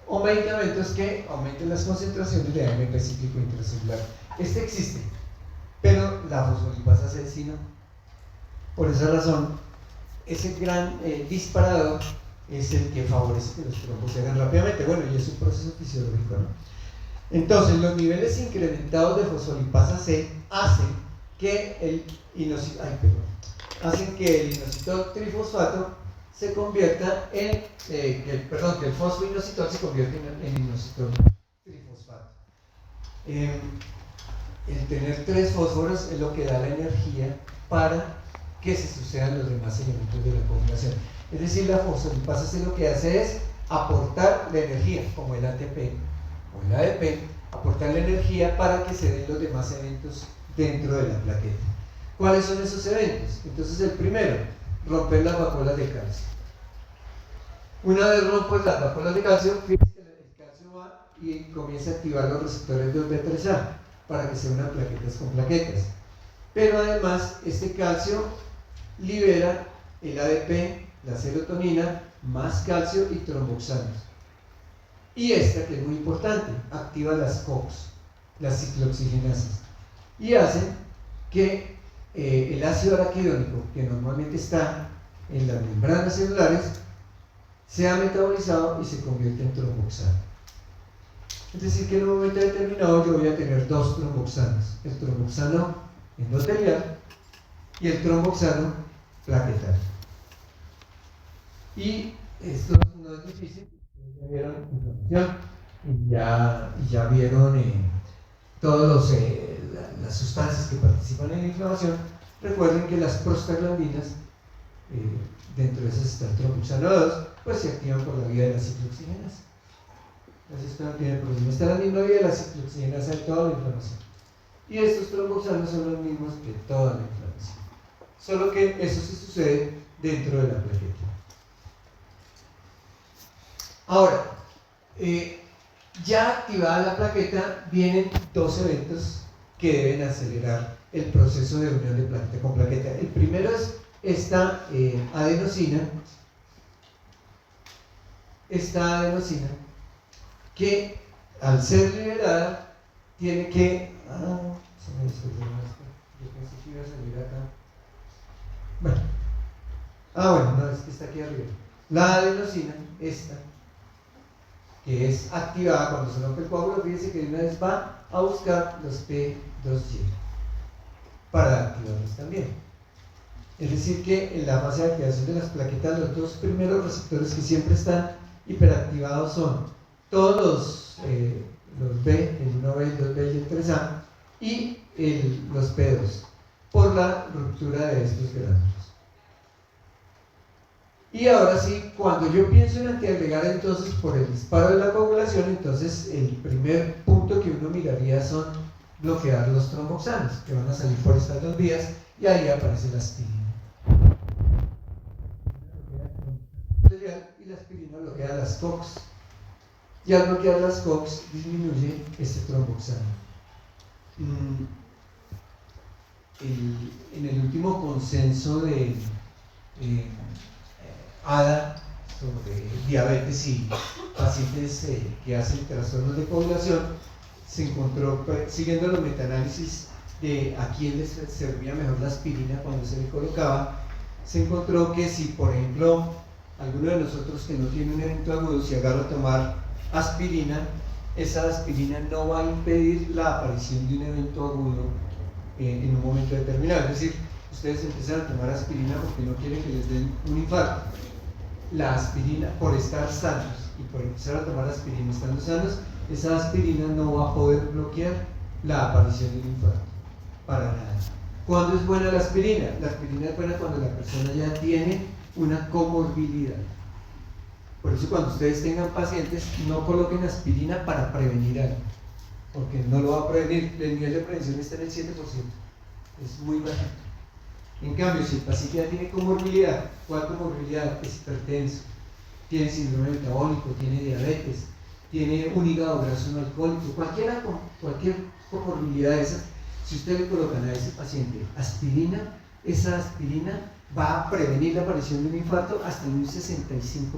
O medicamentos que aumenten las concentraciones de AMP cíclico intracelular. Este existe, pero la fosfolipasa C sí no. Por esa razón, ese gran disparador es el que favorece que los trombos se hagan rápidamente. Bueno, y es un proceso fisiológico, ¿no? Entonces, los niveles incrementados de fosfolipasa C hacen que el inositol trifosfato se convierta que el fosfoinositol se convierta en inositol trifosfato. El tener tres fósforos es lo que da la energía para que se sucedan los demás elementos de la coagulación. Es decir, la fosfolipasa C lo que hace es aportar la energía, como el ATP o el ADP, aportar la energía para que se den los demás eventos dentro de la plaqueta. ¿Cuáles son esos eventos? Entonces, el primero, romper las vacuolas de calcio. Una vez rompes las vacuolas de calcio, el calcio va y comienza a activar los receptores 2B3A para que se unan plaquetas con plaquetas. Pero además, este calcio libera el ADP, la serotonina, más calcio y tromboxanos. Y esta, que es muy importante, activa las COX, las ciclooxigenasas, y hacen que el ácido araquidónico, que normalmente está en las membranas celulares, sea metabolizado y se convierte en tromboxano. Es decir, que en un momento determinado yo voy a tener dos tromboxanos, el tromboxano endotelial y el tromboxano plaquetario. Y esto no es difícil, ya vieron inflamación y ya vieron todas las sustancias que participan en la inflamación. Recuerden que las prostaglandinas, dentro de esas está el tromboxano 2, pues se activan por la vía de la ciclooxigenasa. Entonces esto no tiene problema, está en la misma vía de la ciclooxigenasa en toda la inflamación. y estos tromboxanos son los mismos de toda la inflamación. Solo que eso se sucede dentro de la plaqueta. Ahora, ya activada la plaqueta, vienen dos eventos que deben acelerar el proceso de unión de plaqueta con plaqueta. El primero es esta adenosina, que al ser liberada tiene que... se me disolvió esto. Yo pensé que iba a salir acá. Bueno, no, es que está aquí arriba. La adenosina, esta, que es activada cuando se rompe el coágulo, fíjense que de una vez va a buscar los P2Y para activarlos también. Es decir, que en la fase de activación de las plaquetas, los dos primeros receptores que siempre están hiperactivados son todos los B, el 1B, el 2B y el 3A, y los P2, por la ruptura de estos gránulos. Y ahora sí, cuando yo pienso en antiagregar, entonces por el disparo de la coagulación, entonces el primer punto que uno miraría son bloquear los tromboxanos, que van a salir por estas dos vías, y ahí aparece la aspirina. Y la aspirina bloquea las COX, y al bloquear las COX disminuye este tromboxano. En el último consenso de ADA sobre diabetes y pacientes que hacen trastornos de coagulación, se encontró, siguiendo los metaanálisis de a quién les servía mejor la aspirina cuando se le colocaba, se encontró que si, por ejemplo, alguno de nosotros que no tiene un evento agudo, si agarra a tomar aspirina, esa aspirina no va a impedir la aparición de un evento agudo en un momento determinado. Es decir, ustedes empiezan a tomar aspirina porque no quieren que les den un infarto. La aspirina, por estar sanos y por empezar a tomar aspirina estando sanos, esa aspirina no va a poder bloquear la aparición del infarto, para nada. ¿Cuándo es buena la aspirina? La aspirina es buena cuando la persona ya tiene una comorbilidad. Por eso cuando ustedes tengan pacientes, no coloquen aspirina para prevenir algo, porque no lo va a prevenir. El nivel de prevención está en el 7%, es muy bajo. En cambio, si el paciente ya tiene comorbilidad, ¿cuál comorbilidad? Es hipertenso, tiene síndrome metabólico, tiene diabetes, tiene un hígado graso no alcohólico, cualquier comorbilidad de esas, si usted le colocan a ese paciente aspirina, esa aspirina va a prevenir la aparición de un infarto hasta en un 65%,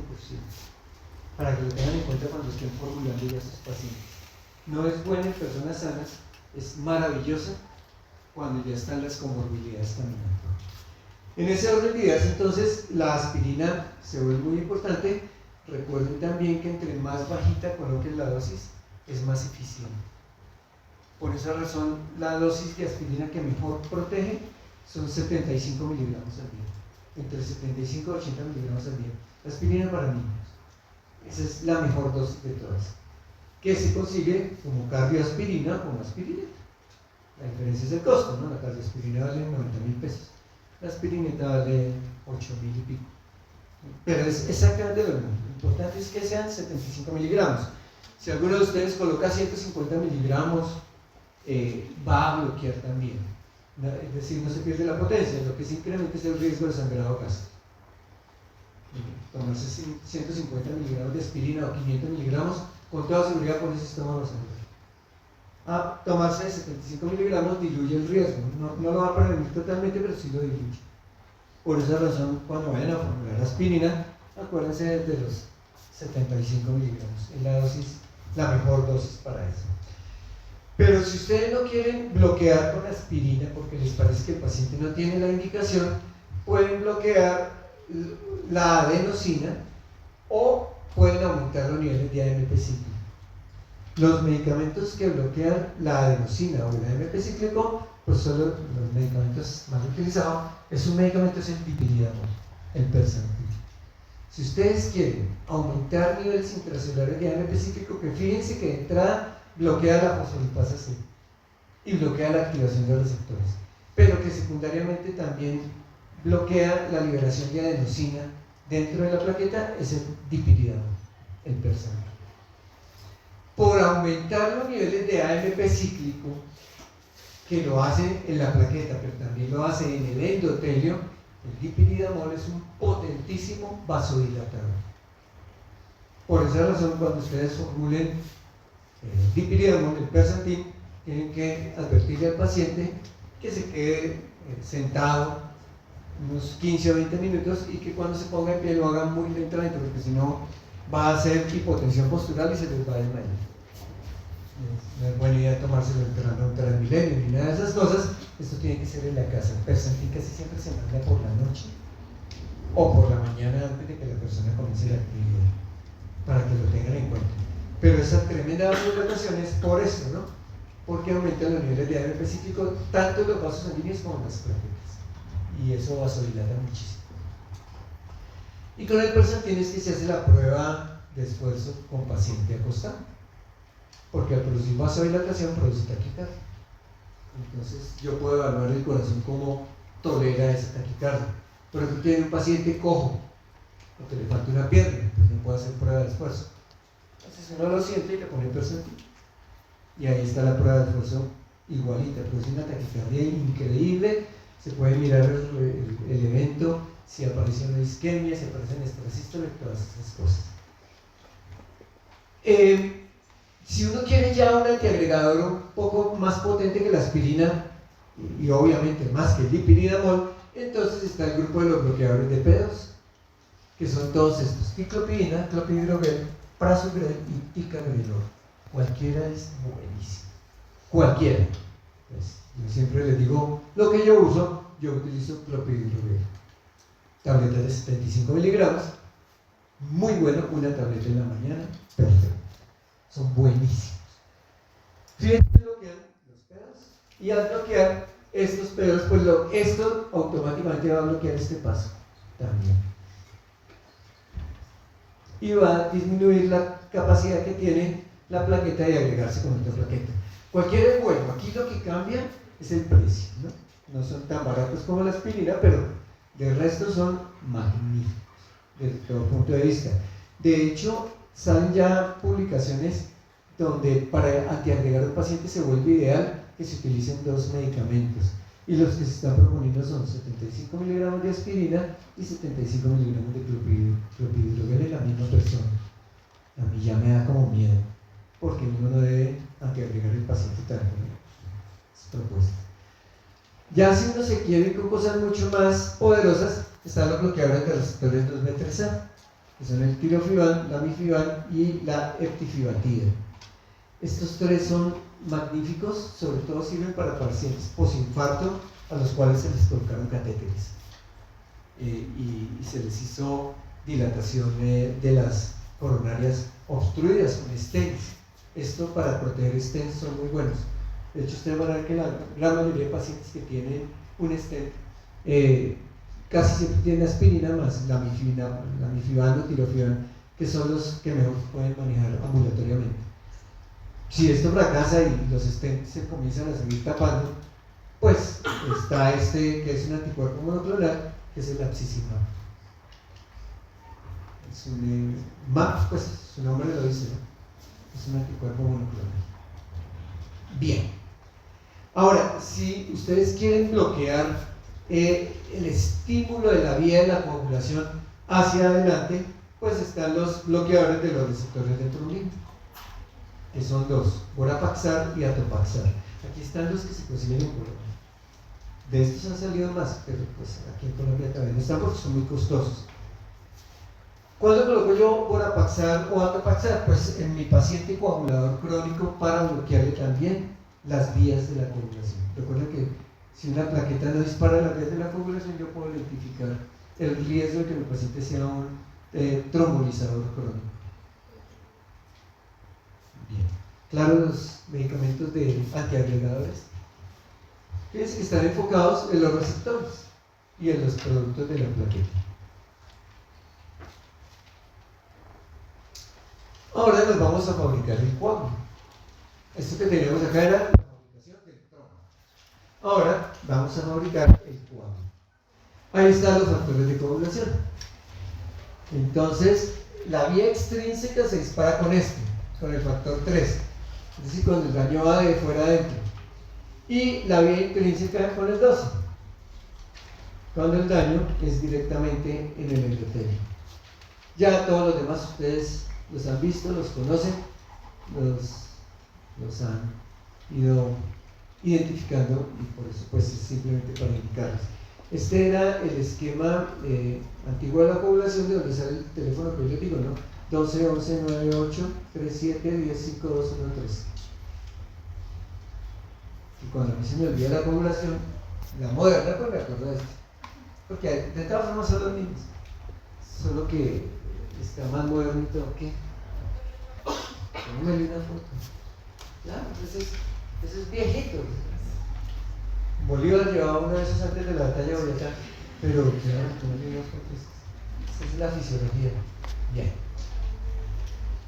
para que lo tengan en cuenta cuando estén formulando ya a sus pacientes. No es buena en personas sanas, es maravillosa cuando ya están las comorbilidades caminando. En ese orden de ideas, entonces, la aspirina se vuelve muy importante. Recuerden también que entre más bajita coloquen la dosis, es más eficiente. Por esa razón, la dosis de aspirina que mejor protege son 75 miligramos al día, entre 75 y 80 miligramos al día. La aspirina para niños, esa es la mejor dosis de todas, que se consigue como cardioaspirina o como aspirina. La diferencia es el costo, ¿no? La cardioaspirina vale 90.000 pesos, la aspirineta vale 8.000 y pico, pero es exactamente lo mismo. Lo importante es que sean 75 miligramos. Si alguno de ustedes coloca 150 miligramos, va a bloquear también, es decir, no se pierde la potencia, lo que se incrementa es el riesgo de sangrado gástrico. Tomarse 150 miligramos de aspirina o 500 miligramos, con toda seguridad por ese estómago sangrado. Tomarse 75 miligramos diluye el riesgo, no lo va a prevenir totalmente, pero sí lo diluye. Por esa razón, cuando vayan a formular aspirina, acuérdense de los 75 miligramos, es la mejor dosis para eso. Pero si ustedes no quieren bloquear con aspirina porque les parece que el paciente no tiene la indicación, pueden bloquear la adenosina o pueden aumentar los niveles de AMP cíclico. Los medicamentos que bloquean la adenosina o el AMP cíclico, pues son los medicamentos más utilizados. Es un medicamento, es el dipirilamol, el persantil. Si ustedes quieren aumentar niveles intracelulares de AMP cíclico, que fíjense que de entrada bloquea la fosfolipasa C y bloquea la activación de los receptores, pero que secundariamente también bloquea la liberación de adenosina dentro de la plaqueta, es el dipirilamol, el persantil. Por aumentar los niveles de AMP cíclico, que lo hace en la plaqueta, pero también lo hace en el endotelio, el dipyridamol es un potentísimo vasodilatador. Por esa razón, cuando ustedes formulen dipyridamol, el Persantin, tienen que advertirle al paciente que se quede sentado unos 15 o 20 minutos y que cuando se ponga en pie lo haga muy lentamente, porque si no va a hacer hipotensión postural y se les va a desmayar. No es buena idea tomárselo entrando a un Transmilenio ni nada de esas cosas. Esto tiene que ser en la casa. El Persantin casi siempre se manda por la noche o por la mañana antes de que la persona comience la actividad, para que lo tengan en cuenta. Pero esa tremenda vasodilatación es por eso, ¿no? Porque aumenta los niveles de ADP específico tanto en los vasos sanguíneos como en las plaquetas, y eso vasodilata muchísimo. Y con el Persantin es que se hace la prueba de esfuerzo con paciente acostado, porque al producir vasodilatación produce taquicardia. Entonces yo puedo evaluar el corazón cómo tolera esa taquicardia. Por ejemplo, tiene un paciente cojo o que le falta una pierna, pues no puede hacer prueba de esfuerzo. Entonces uno lo siente y le pone Persantin, y ahí está la prueba de esfuerzo igualita, produce una taquicardia increíble. Se puede mirar el evento, si aparece una isquemia, si aparece una estrasístole, todas esas cosas. Si uno quiere ya un antiagregador un poco más potente que la aspirina, y obviamente más que el dipyridamol, entonces está el grupo de los bloqueadores de P2, que son todos estos: ciclopidina, clopidogrel, prasugrel y ticagrelor. Cualquiera es buenísimo, cualquiera. Pues, yo siempre les digo lo que yo uso. Yo utilizo clopidogrel, tabletas de 75 miligramos, muy bueno, una tableta en la mañana, perfecto, son buenísimos. Fíjense, bloquean los pedos, y al bloquear estos pedos, pues esto automáticamente va a bloquear este paso también, y va a disminuir la capacidad que tiene la plaqueta de agregarse con otra plaqueta. Cualquiera es bueno. Aquí lo que cambia es el precio, ¿no? No son tan baratos como la aspirina, pero de resto son magníficos desde todo punto de vista. De hecho, salen ya publicaciones donde para antiagregar al paciente se vuelve ideal que se utilicen dos medicamentos, y los que se están proponiendo son 75 miligramos de aspirina y 75 miligramos de clopidogrel en la misma persona. A mí ya me da como miedo, porque uno no debe antiagregar al paciente tanto, ¿no? Es propuesta. Ya si uno se quiere ir con cosas mucho más poderosas, están los bloqueadores de receptores 2B3A, que son el tirofiban, la mifeban y la eptifibatida. Estos tres son magníficos, sobre todo sirven para pacientes posinfarto a los cuales se les colocaron catéteres y se les hizo dilatación de las coronarias obstruidas con stents. Esto para proteger stents son muy buenos. De hecho, ustedes van a ver que la gran mayoría de pacientes que tienen un stent casi siempre tienen aspirina más la mifeban o tirofiban, que son los que mejor pueden manejar ambulatoriamente. Si esto fracasa y los stents se comienzan a seguir tapando, pues está este que es un anticuerpo monoclonal, que es el apixaban. Es un MAP, pues su nombre lo dice, ¿no? Es un anticuerpo monoclonal. Bien. Ahora, si ustedes quieren bloquear el estímulo de la vía de la coagulación hacia adelante, pues están los bloqueadores de los receptores de trulina, que son dos: Vorapaxar y Atopaxar. Aquí están los que se consiguen en Colombia. De estos han salido más, pero pues aquí en Colombia también no están porque son muy costosos. ¿Cuándo coloco yo Vorapaxar o Atopaxar? Pues en mi paciente coagulador crónico, para bloquearle también las vías de la coagulación. Recuerden que si una plaqueta no dispara las vías de la coagulación, yo puedo identificar el riesgo de que mi paciente sea un trombolizador crónico. Bien. Claro, los medicamentos de antiagregadores, fíjense que están enfocados en los receptores y en los productos de la plaqueta. Ahora nos vamos a fabricar el coágulo. Esto que teníamos acá era la fabricación del trono. Ahora vamos a fabricar el coágulo. Ahí están los factores de coagulación. Entonces, la vía extrínseca se dispara con este, con el factor 3. Es decir, cuando el daño va de fuera adentro. y la vía intrínseca con el 12, cuando el daño es directamente en el endotelio. Ya todos los demás ustedes los han visto, los conocen, los han ido identificando, y por eso pues es simplemente para indicarles. Este era el esquema antiguo de la población, de donde sale el teléfono que yo les digo, ¿no? 12 11 98 37 10 5 2 1 3. Y cuando a mí se me olvida la población, la moderna, pues me acuerdo de esto. Porque de todas formas son los mismos, solo que está más moderno y todo. ¿Qué? Tómale una foto. Claro, eso es viejito. Bolívar llevaba uno de esos antes de la batalla de Boyacá, pero claro, tómale una foto. Esa es la fisiología. Bien.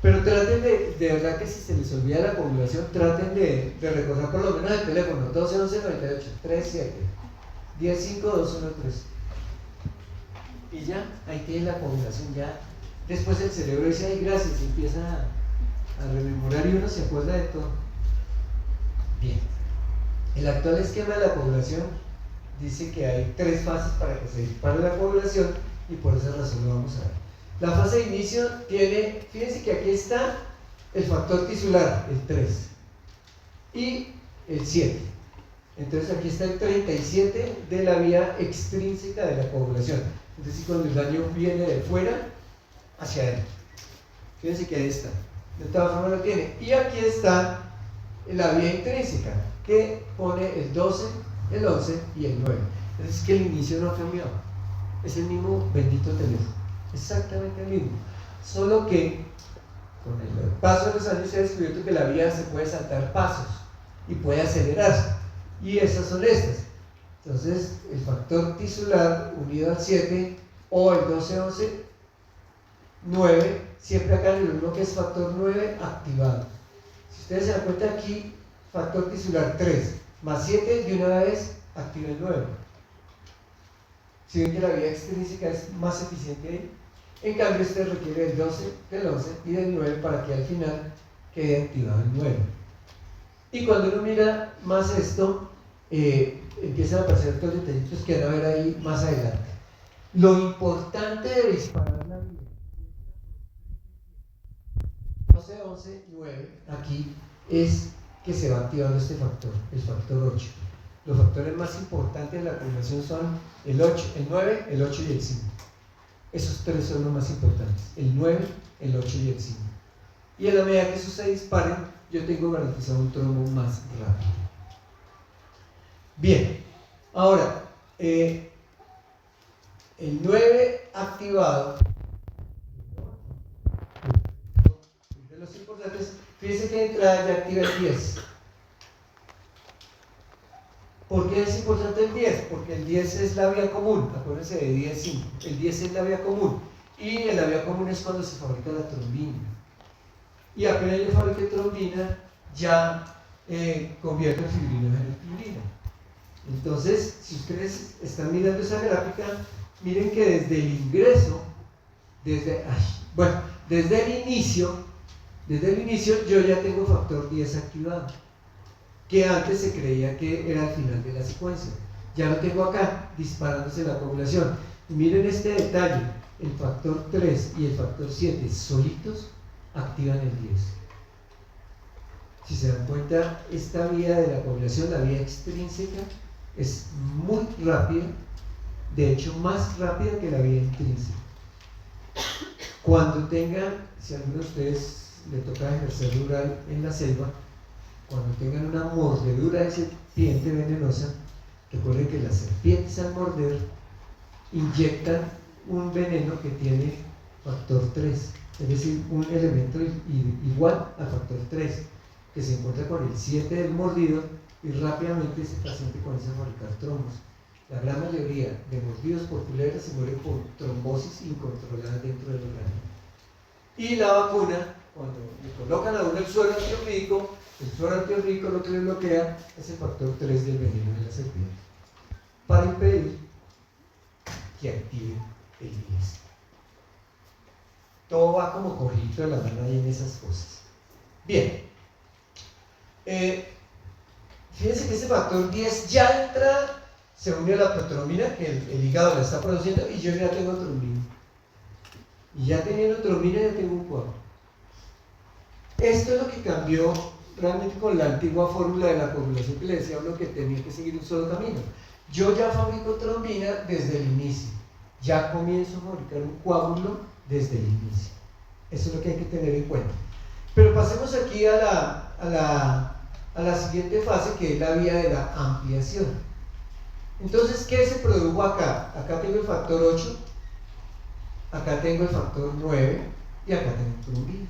Pero traten de verdad que si se les olvida la población, traten de recordar por lo menos el teléfono 12 11 98 37 10 5 2 1 3. Y ya, ahí tienen la población. Ya después el cerebro dice, ay, gracias, y empieza a rememorar y uno se acuerda de todo. Bien, el actual esquema de la población dice que hay 3 fases para que se dispare la población, y por esa razón lo vamos a ver. La fase de inicio tiene, fíjense que aquí está el factor tisular, el 3, y el 7. Entonces aquí está el 37 de la vía extrínseca de la población. Es decir, cuando el daño viene de fuera hacia adentro. Fíjense que ahí está. De todas formas lo tiene. Y aquí está la vía intrínseca, que pone el 12, el 11 y el 9. Es decir, que el inicio no ha cambiado. Es el mismo bendito teléfono. Exactamente el mismo. Solo que con el paso de los años se ha descubierto que la vía se puede saltar pasos y puede acelerarse. Y esas son estas. Entonces, el factor tisular unido al 7 o el 12, 11, 9, siempre acá en el uno que es factor 9 activado. Si ustedes se dan cuenta aquí, factor tisular 3 más 7 de una vez activa el 9. Si ven que la vía extrínseca es más eficiente ahí. En cambio, este requiere del 12, del 11 y del 9 para que al final quede activado el 9. Y cuando uno mira más esto, empiezan a aparecer otros detallitos que van a ver ahí más adelante. Lo importante de disparar la vía 12, 11, 9 aquí es que se va activando este factor, el factor 8. Los factores más importantes de la acumulación son el 8, el 9, el 8 y el 5. Esos 3 son los más importantes, el 9, el 8 y el 5. Y en la medida que esos se disparen, yo tengo garantizado un trombo más rápido. Bien, ahora, el 9 activado, de los importantes, fíjense que de entrada ya activa el 10. ¿Por qué es importante el 10? Porque el 10 es la vía común, acuérdense de 10-5. El 10 es la vía común, y en la vía común es cuando se fabrica la trombina. Y apenas yo fabrique trombina, ya convierto el fibrinógeno en fibrina. Entonces, si ustedes están mirando esa gráfica, miren que desde el ingreso, desde el inicio yo ya tengo factor 10 activado, que antes se creía que era al final de la secuencia. Ya lo tengo acá, disparándose la población. Y miren este detalle, el factor 3 y el factor 7 solitos activan el 10. Si se dan cuenta, esta vía de la población, la vía extrínseca, es muy rápida, de hecho más rápida que la vía intrínseca. Cuando tengan, si a alguno de ustedes le toca ejercer rural en la selva, cuando tengan una mordedura de serpiente venenosa, recuerden que las serpientes al morder inyectan un veneno que tiene factor 3, es decir, un elemento igual al factor 3, que se encuentra con el 7 del mordido, y rápidamente ese paciente comienza a fabricar trombos. La gran mayoría de mordidos por culebras se mueren por trombosis incontrolada dentro del organismo. Y la vacuna, cuando le colocan a uno el suero antiofídico lo que le bloquea es el factor 3 del veneno de la serpiente, para impedir que active el 10. Todo va como corridito de la mano ahí en esas cosas. Bien. Fíjense que ese factor 10 ya entra, se une a la protrombina, que el hígado la está produciendo, y yo ya tengo trombina. Y ya teniendo trombina, ya tengo un coágulo. Esto es lo que cambió realmente con la antigua fórmula de la coagulación que le decía a uno que tenía que seguir un solo camino. Yo ya fabrico trombina desde el inicio. Ya comienzo a fabricar un coágulo desde el inicio. Eso es lo que hay que tener en cuenta. Pero pasemos aquí a la siguiente fase, que es la vía de la ampliación. Entonces, ¿qué se produjo acá? Acá tengo el factor 8, acá tengo el factor 9 y acá tengo trombina.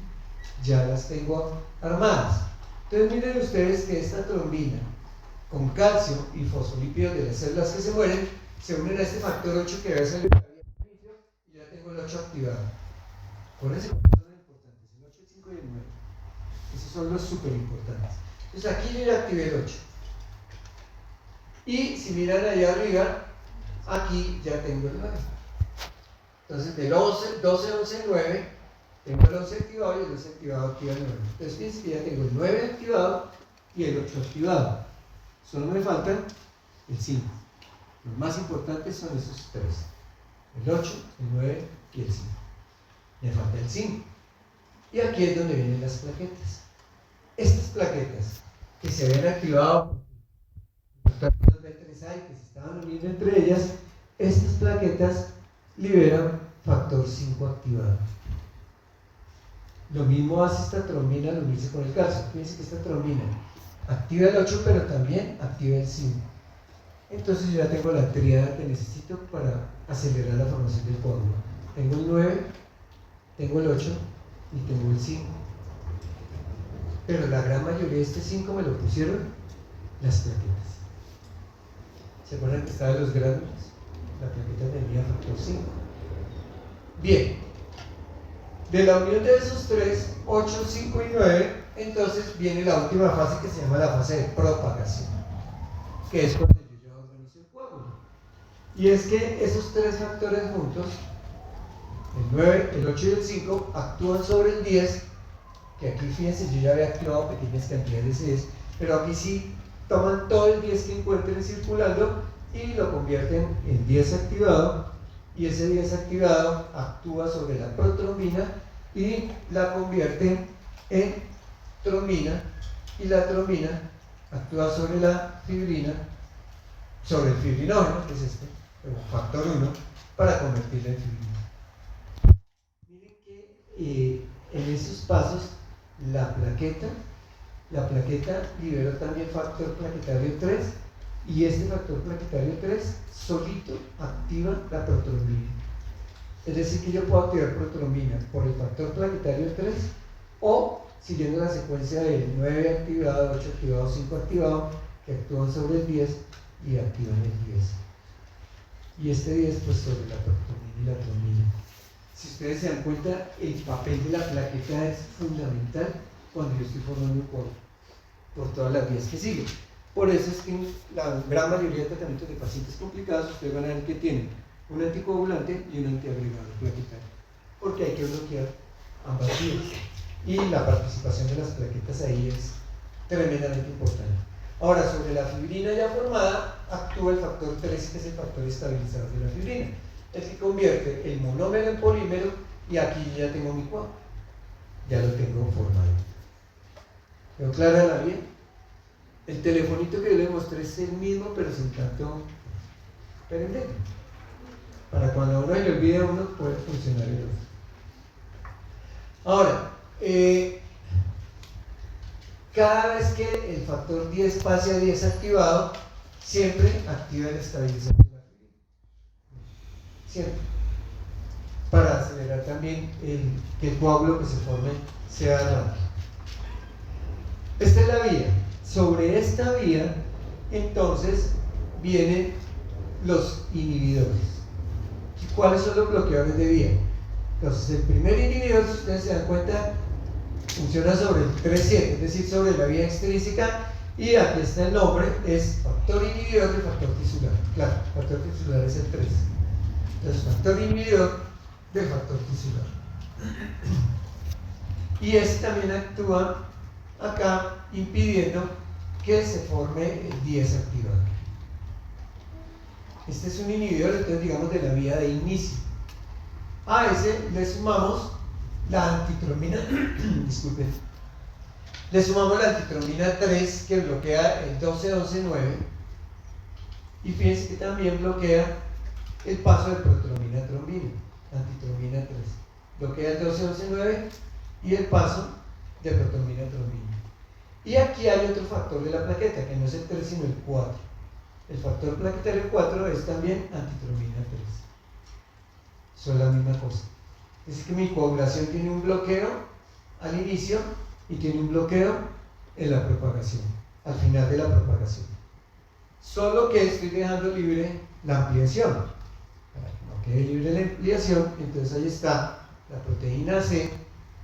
Ya las tengo armadas. Entonces miren ustedes que esta trombina con calcio y fosfolípidos de las células que se mueren se unen a este factor 8 que va a ser el inicio, y ya tengo el 8 activado. Acuérdense cuáles son los importantes, el 8, el 5 y el 9. Esos son los súper importantes. Entonces aquí yo ya activé el 8. Y si miran allá arriba, aquí ya tengo el 9. Entonces del 11, 12, 11, 9, tengo el 11 activado y el 11 activado activa el 9. Entonces fíjense que ya tengo el 9 activado y el 8 activado. Solo me faltan el 5. Los más importantes son esos tres: el 8, el 9 y el 5. Me falta el 5. Y aquí es donde vienen las plaquetas. Estas plaquetas que se habían activado de 3A y que se estaban uniendo entre ellas, estas plaquetas liberan factor 5 activado. Lo mismo hace esta trombina al unirse con el calcio. Fíjense que esta trombina activa el 8, pero también activa el 5. Entonces yo ya tengo la tríada que necesito para acelerar la formación del coágulo. Tengo el 9, tengo el 8 y tengo el 5. Pero la gran mayoría de este 5 me lo pusieron las plaquetas. ¿Se acuerdan que estaba en los gránulos? La plaqueta tenía factor 5. Bien, de la unión de esos tres, 8, 5 y 9, entonces viene la última fase, que se llama la fase de propagación, que es cuando yo ya organizo el coágulo. Y es que esos tres factores juntos, el 9, el 8 y el 5, actúan sobre el 10, que aquí fíjense, yo ya había activado pequeñas cantidades de 10, pero aquí sí toman todo el 10 que encuentren circulando y lo convierten en 10 activado, y ese 10 activado actúa sobre la protrombina y la convierte en trombina, y la trombina actúa sobre la fibrina, sobre el fibrinógeno, que es este, el factor 1, para convertirla en fibrina. Miren que en esos pasos la plaqueta liberó también factor plaquetario 3, y este factor plaquetario 3 solito activa la protrombina. Es decir, que yo puedo activar protrombina por el factor plaquetario 3 o siguiendo la secuencia del 9 activado, 8 activado, 5 activado, que actúan sobre el 10 y activan el 10. Y este 10 pues sobre la protrombina y la trombina. Si ustedes se dan cuenta, el papel de la plaqueta es fundamental cuando yo estoy formando un coágulo, por todas las vías que siguen. Por eso es que en la gran mayoría de tratamientos de pacientes complicados ustedes van a ver que tienen un anticoagulante y un antiagregado plaquetario, porque hay que bloquear ambas vías, y la participación de las plaquetas ahí es tremendamente importante. Ahora, sobre la fibrina ya formada actúa el factor 3, que es el factor estabilizador de la fibrina, el que convierte el monómero en polímero, y aquí ya tengo mi coágulo, ya lo tengo formado. ¿Quedó clara la vía? El telefonito que yo les mostré es el mismo, pero sin tanto perendero. Para cuando uno le olvide a uno, puede funcionar el otro. Ahora, cada vez que el factor 10 pase a 10 activado, siempre activa el estabilizador de la fibrina. Siempre. Para acelerar también que el coágulo que se forme sea rápido. Esta es la vía. Sobre esta vía, entonces, vienen los inhibidores. ¿Cuáles son los bloqueadores de vía? Entonces, el primer inhibidor, si ustedes se dan cuenta, funciona sobre el 3,7, es decir, sobre la vía extrínseca, y aquí está el nombre, es factor inhibidor del factor tisular. Claro, el factor tisular es el 3. Entonces, factor inhibidor del factor tisular. Y este también actúa acá impidiendo que se forme el 10 activado. Este es un inhibidor, entonces digamos de la vía de inicio. A ese le sumamos la antitromina, disculpen, le sumamos la antitromina 3 que bloquea el 12-11-9 y fíjense que también bloquea el paso de protromina trombina, antitromina 3. Bloquea el 12-11-9 y el paso de protromina trombina. Y aquí hay otro factor de la plaqueta, que no es el 3 sino el 4. El factor plaquetario 4 es también antitromina 3. Son la misma cosa. Es decir, que mi coagulación tiene un bloqueo al inicio y tiene un bloqueo en la propagación, al final de la propagación. Solo que estoy dejando libre la ampliación. Para que no quede libre la ampliación, entonces ahí está la proteína C,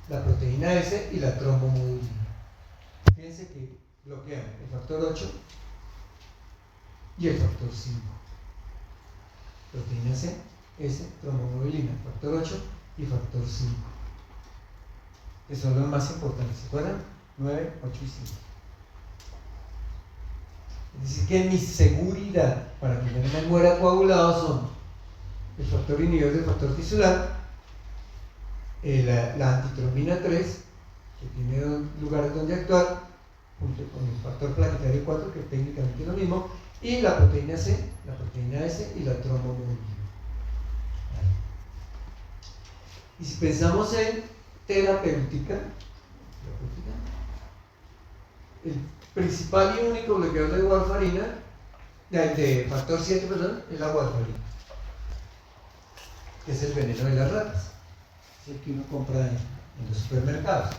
la proteína S y la trombomodulina. Fíjense que bloquean el factor 8 y el factor 5. Proteína C, S, trombomodulina, factor 8 y factor 5. Que son los más importantes. ¿Se acuerdan? 9, 8 y 5. Es decir, que mi seguridad para que yo no me muera coagulado son el factor inhibidor del factor tisular, la antitromina 3, que tiene dos lugares donde actuar, junto con el factor plaquetario 4, que técnicamente es lo mismo, y la proteína C, la proteína S y la trombomodulina. Y si pensamos en terapéutica, el principal y único bloqueador de warfarina, de factor 7, perdón, es la warfarina, que es el veneno de las ratas, es el que uno compra en los supermercados.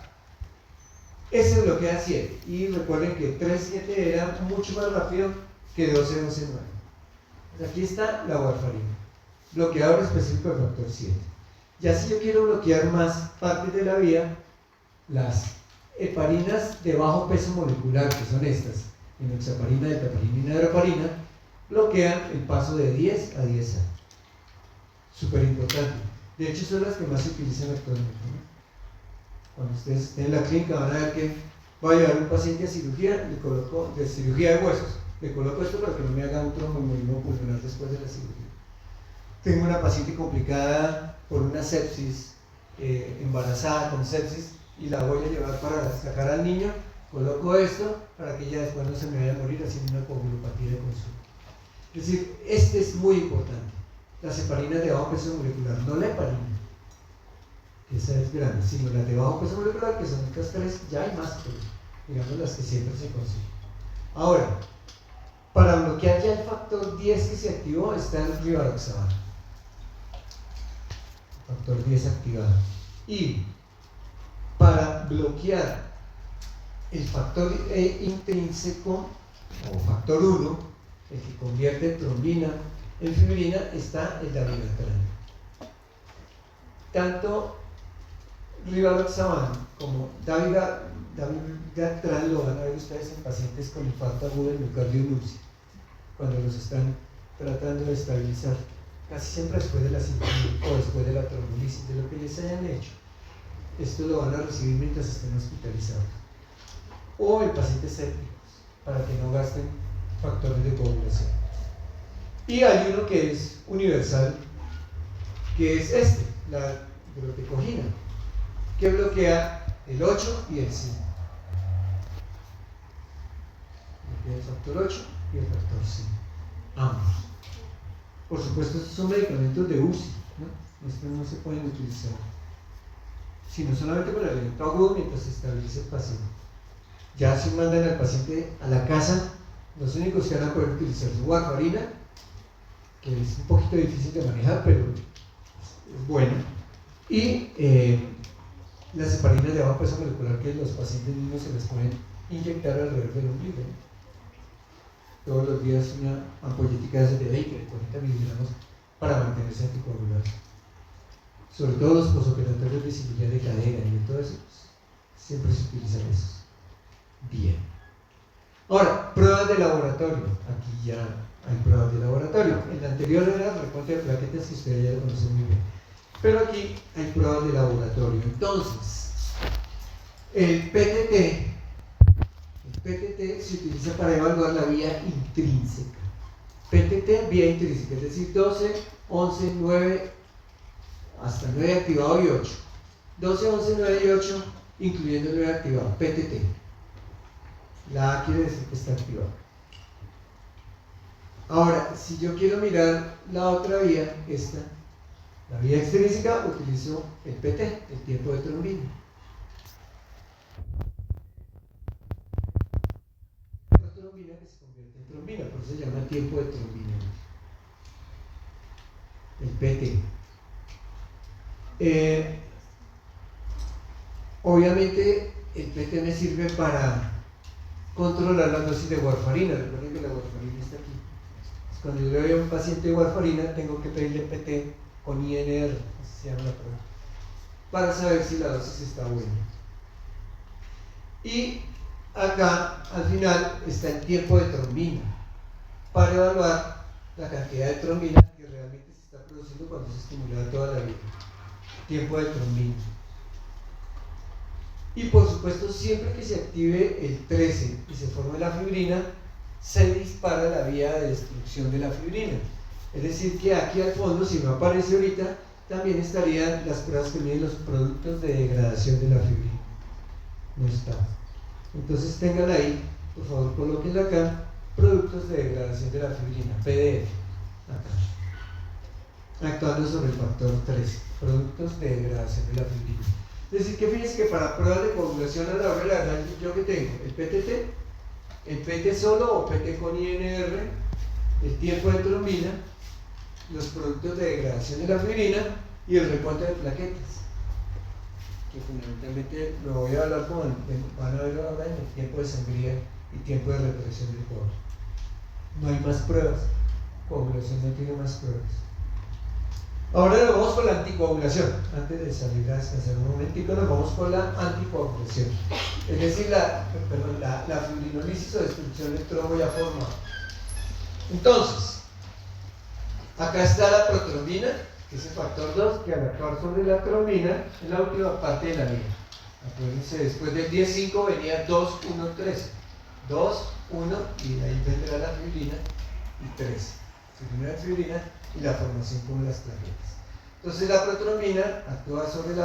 Ese bloquea 7, y recuerden que 3-7 era mucho más rápido que 12-11-9. Aquí está la warfarina, bloqueador específico del factor 7. Ya si yo quiero bloquear más partes de la vía, las heparinas de bajo peso molecular, que son estas, enoxaparina, deltaparina y nadraparina, bloquean el paso de 10 a 10A. Súper importante. De hecho, son las que más se utilizan actualmente, ¿no? Cuando ustedes estén en la clínica van a ver que va a llevar un paciente a cirugía, le coloco, de cirugía de huesos, le coloco esto para que no me haga un tromboembolismo pulmonar después de la cirugía. Tengo una paciente complicada por una sepsis, embarazada con sepsis, y la voy a llevar para sacar al niño, coloco esto para que ella después no se me vaya a morir haciendo una coagulopatía de consumo. Es decir, este es muy importante. Las heparinas de bajo peso molecular, no la heparina, que esa es grande, sino las de bajo peso molecular, que son estas tres, ya hay más, pero digamos las que siempre se consiguen. Ahora, para bloquear ya el factor 10 que se activó está el rivaroxaban. Factor 10 activado. Y para bloquear el factor intrínseco o factor 1, el que convierte trombina en fibrina, está el dabigatran. Tanto rivaroxaban como dabigatran lo van a ver ustedes en pacientes con infarto agudo del miocardio en UCI, cuando los están tratando de estabilizar, casi siempre después de la cirugía o después de la trombolisis, de lo que les hayan hecho. Esto lo van a recibir mientras estén hospitalizados. O en pacientes sépticos, para que no gasten factores de coagulación. Y hay uno que es universal, que es este, la glutecogina, que bloquea el 8 y el 5. Bloquea el factor 8 y el factor 5. Ambos. Por supuesto, estos son medicamentos de UCI, ¿no? Estos no se pueden utilizar, sino solamente para el evento agudo mientras se estabiliza el paciente. Ya si mandan al paciente a la casa, los únicos que van a poder utilizar su warfarina, que es un poquito difícil de manejar, pero es bueno, y las heparinas de bajo peso molecular, que los pacientes niños se les pueden inyectar alrededor del ombligo, ¿no? Todos los días una ampollética de 20 de 40 miligramos para mantenerse anticoagulado. Sobre todo los posoperatorios de cirugía de cadera y de todo eso, pues, siempre se utilizan esos. Bien. Ahora, pruebas de laboratorio. Aquí ya hay pruebas de laboratorio. En la anterior era el recuento de plaquetas, que ustedes ya lo conocen muy bien. Pero aquí hay pruebas de laboratorio. Entonces, el PTT, el PTT se utiliza para evaluar la vía intrínseca. PTT, vía intrínseca, es decir, 12, 11, 9, hasta 9 activado y 8. 12, 11, 9 y 8, incluyendo el 9 activado, PTT. La A quiere decir que está activado. Ahora, si yo quiero mirar la otra vía, esta, la vía extrínseca, utilizo el PT, el tiempo de trombina. La trombina que se convierte en trombina, por eso se llama tiempo de trombina. El PT. Obviamente, el PT me sirve para controlar la dosis de warfarina. Recuerden que la warfarina está aquí. Cuando yo le doy a un paciente warfarina, tengo que pedirle PT con INR, así se llama la prueba, para saber si la dosis está buena. Y acá, al final, está el tiempo de trombina, para evaluar la cantidad de trombina que realmente se está produciendo cuando se estimula toda la vida. Tiempo de trombina. Y por supuesto, siempre que se active el 13 y se forme la fibrina, se dispara la vía de destrucción de la fibrina. Es decir, que aquí al fondo, si no aparece ahorita, también estarían las pruebas que miden los productos de degradación de la fibrina. No está. Entonces ténganla ahí, por favor, colóquenla acá, productos de degradación de la fibrina, PDF, acá, actuando sobre el factor 13, productos de degradación de la fibrina. Es decir, que fíjense que para pruebas de coagulación a la hora de la verdad, yo que tengo el PTT, el PT solo o PT con INR, el tiempo de trombina, los productos de degradación de la fibrina y el recuento de plaquetas, que fundamentalmente lo voy a hablar como van a ver ahora en el tiempo de sangría y tiempo de represión del coágulo. No hay más pruebas, coagulación no tiene más pruebas. Ahora nos vamos con la anticoagulación. Antes de salir a descansar un momentico, nos vamos con la anticoagulación. Es decir, la fibrinolisis o destrucción del trombo ya formado. Entonces, acá está la protrombina, que es el factor 2, que al actuar sobre la trombina es la última parte de la vía. Acuérdense, después del 10-5 venía 2, 1, 3. 2, 1, y de ahí vendrá la fibrina y 3. Fibrina y la formación como las plaquetas. Entonces la protrombina actúa sobre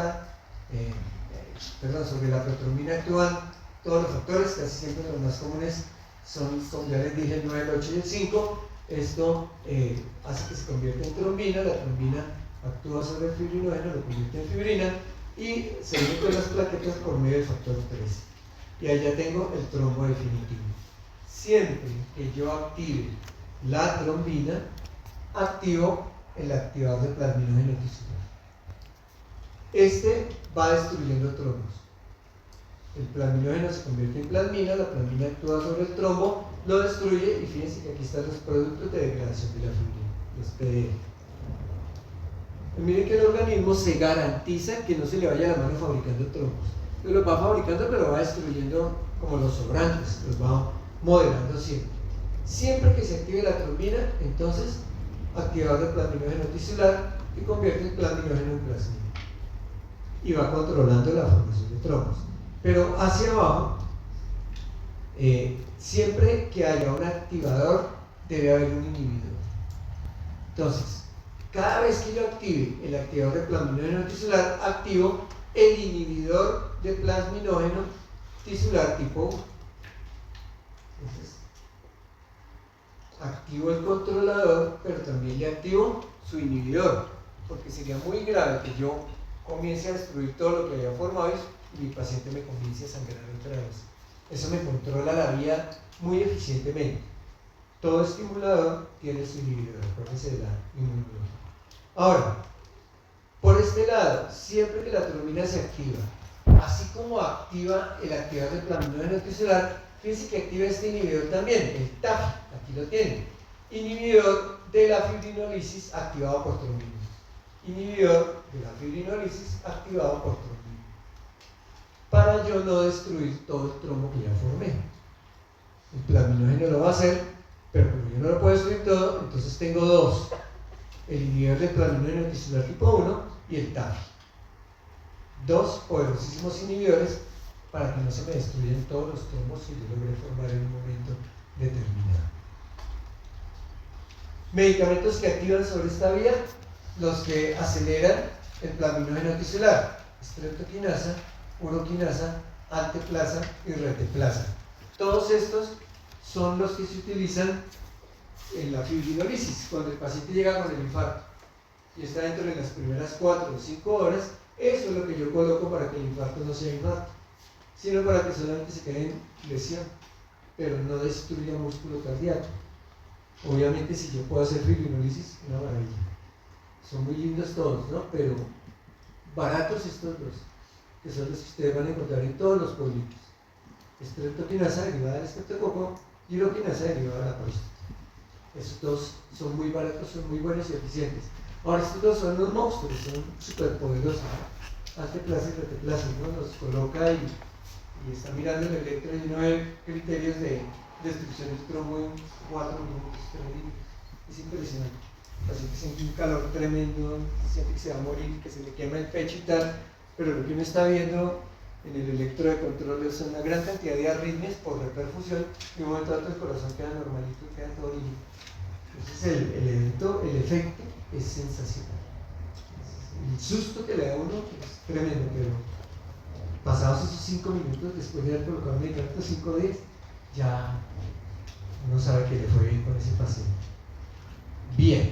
sobre la protrombina actúan todos los factores, casi siempre los más comunes son ya les dije, el 9, el 8 y el 5. Esto hace que se convierta en trombina, la trombina actúa sobre el fibrinógeno, lo convierte en fibrina y se une con las plaquetas por medio del factor 13. Y allá tengo el trombo definitivo. Siempre que yo active la trombina, activo el activador de plasminógeno tisular. Este va destruyendo trombos. El plasminógeno se convierte en plasmina, la plasmina actúa sobre el trombo, lo destruye y fíjense que aquí están los productos de degradación de la fibrina, los PDF. Y miren que el organismo se garantiza que no se le vaya la mano fabricando trombos. Los va fabricando, pero va destruyendo como los sobrantes, los va modelando siempre. Siempre que se active la trombina, entonces activador de plasminógeno tisular que convierte el plasminógeno en plasmina y va controlando la formación de trombos. Pero hacia abajo, siempre que haya un activador, debe haber un inhibidor. Entonces, cada vez que yo active el activador de plasminógeno tisular, activo el inhibidor de plasminógeno tisular tipo 1. Entonces, activo el controlador, pero también le activo su inhibidor, porque sería muy grave que yo comience a destruir todo lo que había formado y mi paciente me comience a sangrar otra vez. Eso me controla la vía muy eficientemente. Todo estimulador tiene su inhibidor, acuérdense de la inmunología. Ahora, por este lado, siempre que la trombina se activa, así como activa el activador del plasminógeno tisular, fíjense que activa este inhibidor también, el TAF, aquí lo tienen. Inhibidor de la fibrinolisis activado por trombina. Inhibidor de la fibrinolisis activado por trombina. Para yo no destruir todo el trombo que ya formé. El plasminógeno lo va a hacer, pero como yo no lo puedo destruir todo, entonces tengo dos. El inhibidor del plasminógeno tisular tipo 1 y el TAF. Dos poderosísimos inhibidores para que no se me destruyan todos los trombos que yo logré formar en un momento determinado. Medicamentos que activan sobre esta vía, los que aceleran el plasminógeno tisular, streptokinasa, uroquinasa, anteplasa y reteplasa. Todos estos son los que se utilizan en la fibrinolisis, cuando el paciente llega con el infarto y está dentro de las primeras 4 o 5 horas. Eso es lo que yo coloco para que el infarto no sea infarto, sino para que solamente se quede en lesión, pero no destruya músculo cardíaco. Obviamente, si yo puedo hacer fibrinolisis, una maravilla. Son muy lindos todos, ¿no? Pero baratos estos dos, que son los que ustedes van a encontrar en todos los pueblitos. Streptokinasa derivada del estreptococo y uroquinasa derivada de la próstata. Esos dos son muy baratos, son muy buenos y eficientes. Ahora, estos dos son unos monstruos, son súper poderosos, ¿no? Anteplasa y reteplasa, ¿no? Los coloca y está mirando el electro y no ve criterios de destrucción del trombo en 4 minutos, 3 minutos. Es impresionante. El paciente siente un calor tremendo, siente que se va a morir, que se le quema el pecho y tal, pero lo que uno está viendo en el electro de control es una gran cantidad de arritmias por reperfusión y un momento alto el corazón queda normalito, queda todo limpio. Entonces el efecto es sensacional. El susto que le da a uno es tremendo, pero pasados esos 5 minutos después de haber colocado el medicamento, 5 o 10, ya uno sabe que le fue bien con ese paciente. Bien,